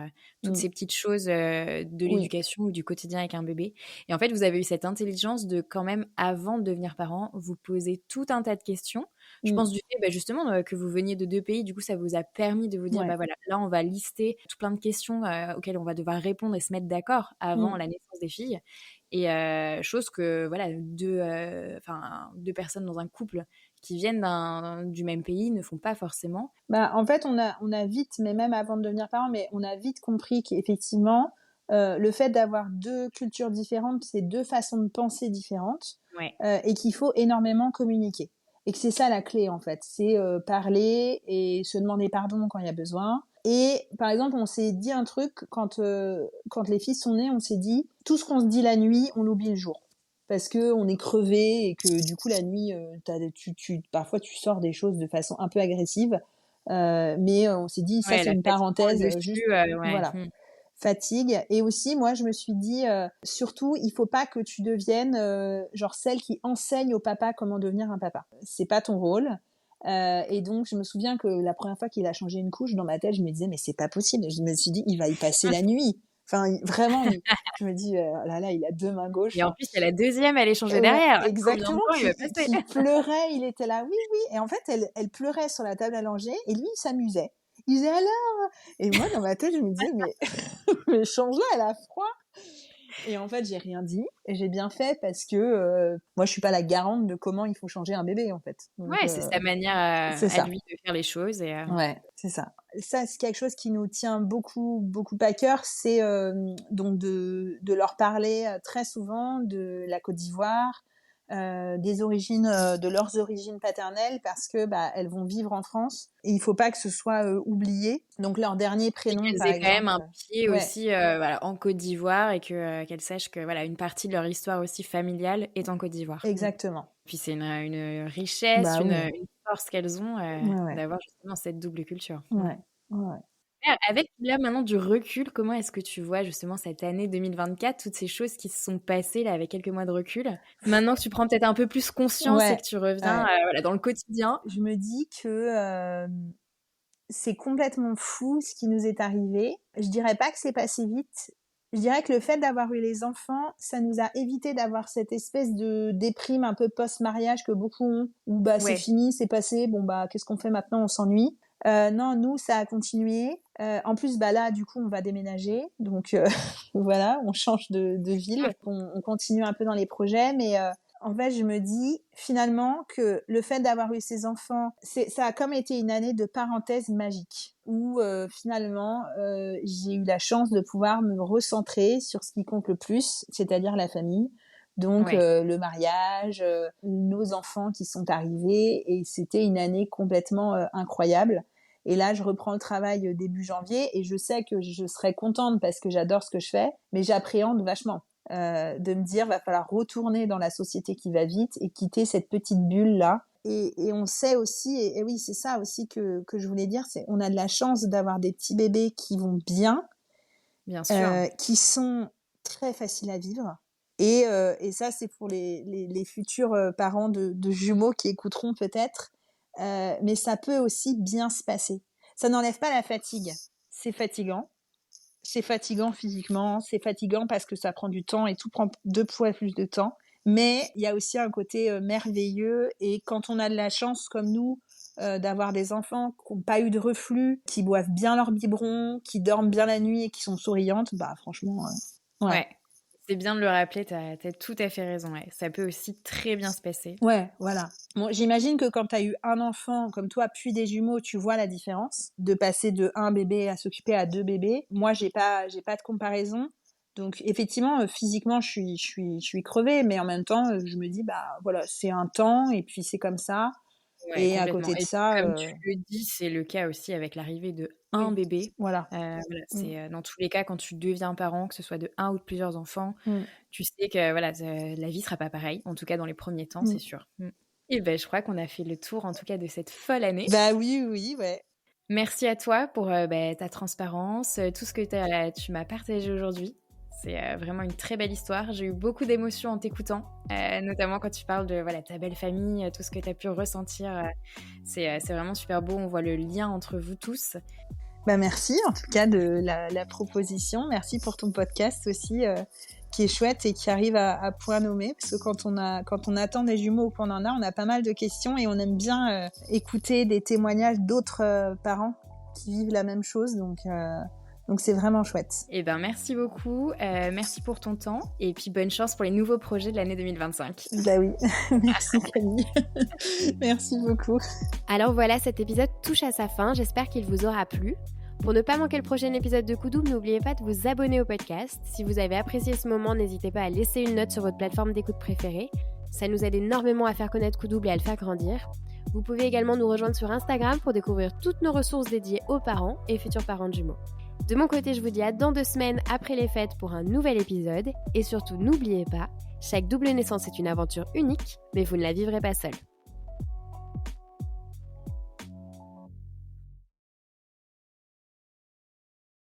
toutes mm. ces petites choses, de Oui. l'éducation ou du quotidien avec un bébé et en fait, vous avez eu cette intelligence de quand même, avant de devenir parent, vous poser tout un tas de questions. Je Mm, pense du fait, justement, que vous veniez de 2 pays, du coup, ça vous a permis de vous dire: ouais. «Bah, voilà, là, on va lister tout plein de questions, auxquelles on va devoir répondre et se mettre d'accord avant Mm, la naissance des filles». Et chose que voilà, 2 personnes dans un couple qui viennent du même pays ne font pas forcément. En fait, on a vite, mais même avant de devenir parent, mais on a vite compris qu'effectivement, le fait d'avoir 2 cultures différentes, c'est 2 façons de penser différentes, Ouais. et qu'il faut énormément communiquer. Et que c'est ça la clé, en fait. C'est parler et se demander pardon quand il y a besoin. Et par exemple, on s'est dit un truc quand les filles sont nées, on s'est dit tout ce qu'on se dit la nuit, on l'oublie le jour. Parce que on est crevé et que du coup la nuit, parfois tu sors des choses de façon un peu agressive. Mais on s'est dit ça Ouais, c'est la une fatigue prend le parenthèse, juste dessus, ouais. voilà. Mmh. fatigue. Et aussi, moi, je me suis dit, surtout, il faut pas que tu deviennes genre celle qui enseigne au papa comment devenir un papa. C'est pas ton rôle. Et donc, je me souviens que la première fois qu'il a changé une couche, dans ma tête, je me disais, mais c'est pas possible. Je me suis dit, il va y passer la nuit. Enfin, vraiment, je me dis, oh là là, il a 2 mains gauches. Et en plus, il y a la deuxième, elle est changée derrière. Exactement. Il va passer. Il pleurait, il était là, oui, oui. Et en fait, elle pleurait sur la table à langer, et lui, il s'amusait. Il disait alors. Et moi, dans ma tête, je me disais, mais change-la, elle a froid. Et en fait, j'ai rien dit. Et j'ai bien fait parce que moi, je suis pas la garante de comment il faut changer un bébé, en fait. Donc, ouais, c'est sa manière à lui de faire les choses. Ouais, c'est ça. Ça, c'est quelque chose qui nous tient beaucoup, beaucoup à cœur. C'est donc de leur parler très souvent de la Côte d'Ivoire, des origines, de leurs origines paternelles, parce que elles vont vivre en France et il faut pas que ce soit oublié. Donc leur dernier prénom, et qu'elles par aient exemple, quand même un pied aussi en Côte d'Ivoire et qu'elles sachent que une partie de leur histoire aussi familiale est en Côte d'Ivoire. Exactement. Puis c'est une richesse, une force qu'elles ont d'avoir justement cette double culture. Ouais. Avec là maintenant du recul, comment est-ce que tu vois justement cette année 2024, toutes ces choses qui se sont passées là avec quelques mois de recul? Maintenant que tu prends peut-être un peu plus conscience et que tu reviens dans le quotidien. Je me dis que c'est complètement fou ce qui nous est arrivé. Je dirais pas que c'est passé vite. Je dirais que le fait d'avoir eu les enfants, ça nous a évité d'avoir cette espèce de déprime un peu post-mariage que beaucoup ont, où c'est fini, c'est passé, qu'est-ce qu'on fait maintenant, on s'ennuie. Non, nous, ça a continué. En plus, là, du coup, on va déménager. Donc, voilà, on change de ville. On continue un peu dans les projets. Mais en fait, je me dis finalement que le fait d'avoir eu ces enfants, ça a comme été une année de parenthèse magique. Où finalement, j'ai eu la chance de pouvoir me recentrer sur ce qui compte le plus, c'est-à-dire la famille. Donc le mariage, nos enfants qui sont arrivés, et c'était une année complètement incroyable. Et là, je reprends le travail début janvier et je sais que je serai contente parce que j'adore ce que je fais, mais j'appréhende vachement de me dire va falloir retourner dans la société qui va vite et quitter cette petite bulle là. Et on sait aussi, et oui, c'est ça aussi que je voulais dire, c'est on a de la chance d'avoir des petits bébés qui vont bien sûr, qui sont très faciles à vivre. Et ça, c'est pour les futurs parents de jumeaux qui écouteront peut-être. Mais ça peut aussi bien se passer. Ça n'enlève pas la fatigue. C'est fatigant. C'est fatigant physiquement. C'est fatigant parce que ça prend du temps et tout prend 2 fois plus de temps. Mais il y a aussi un côté merveilleux. Et quand on a de la chance comme nous d'avoir des enfants qui n'ont pas eu de reflux, qui boivent bien leur biberon, qui dorment bien la nuit et qui sont souriantes, franchement... Ouais. C'est bien de le rappeler, t'as tout à fait raison. Ouais. Ça peut aussi très bien se passer. Ouais, voilà. Bon, j'imagine que quand t'as eu un enfant comme toi, puis des jumeaux, tu vois la différence de passer de 1 bébé à s'occuper à 2 bébés. Moi, j'ai pas de comparaison. Donc, effectivement, physiquement, je suis crevée, mais en même temps, je me dis, voilà, c'est un temps, et puis c'est comme ça. Ouais, et à côté de ça... Comme tu le dis, c'est le cas aussi avec l'arrivée de un bébé. Voilà. C'est dans tous les cas, quand tu deviens parent, que ce soit de un ou de plusieurs enfants, tu sais que la vie sera pas pareille, en tout cas dans les premiers temps, c'est sûr. Et je crois qu'on a fait le tour, en tout cas, de cette folle année. Oui, ouais. Merci à toi pour ta transparence, tout ce que tu m'as partagé aujourd'hui. C'est vraiment une très belle histoire. J'ai eu beaucoup d'émotions en t'écoutant, notamment quand tu parles de ta belle famille, tout ce que tu as pu ressentir. C'est vraiment super beau. On voit le lien entre vous tous. Merci en tout cas de la proposition. Merci pour ton podcast aussi, qui est chouette et qui arrive à point nommé. Parce que quand on attend des jumeaux ou qu'on en a, on a pas mal de questions et on aime bien écouter des témoignages d'autres parents qui vivent la même chose. Donc c'est vraiment chouette. Merci beaucoup, merci pour ton temps et puis bonne chance pour les nouveaux projets de l'année 2025. Oui, merci Camille. Merci beaucoup. Alors voilà, cet épisode touche à sa fin, j'espère qu'il vous aura plu. Pour ne pas manquer le prochain épisode de Coup Double, n'oubliez pas de vous abonner au podcast. Si vous avez apprécié ce moment, n'hésitez pas à laisser une note sur votre plateforme d'écoute préférée. Ça nous aide énormément à faire connaître Coup Double et à le faire grandir. Vous pouvez également nous rejoindre sur Instagram pour découvrir toutes nos ressources dédiées aux parents et futurs parents de jumeaux. De mon côté, je vous dis à dans 2 semaines après les fêtes pour un nouvel épisode. Et surtout, n'oubliez pas, chaque double naissance est une aventure unique, mais vous ne la vivrez pas seule.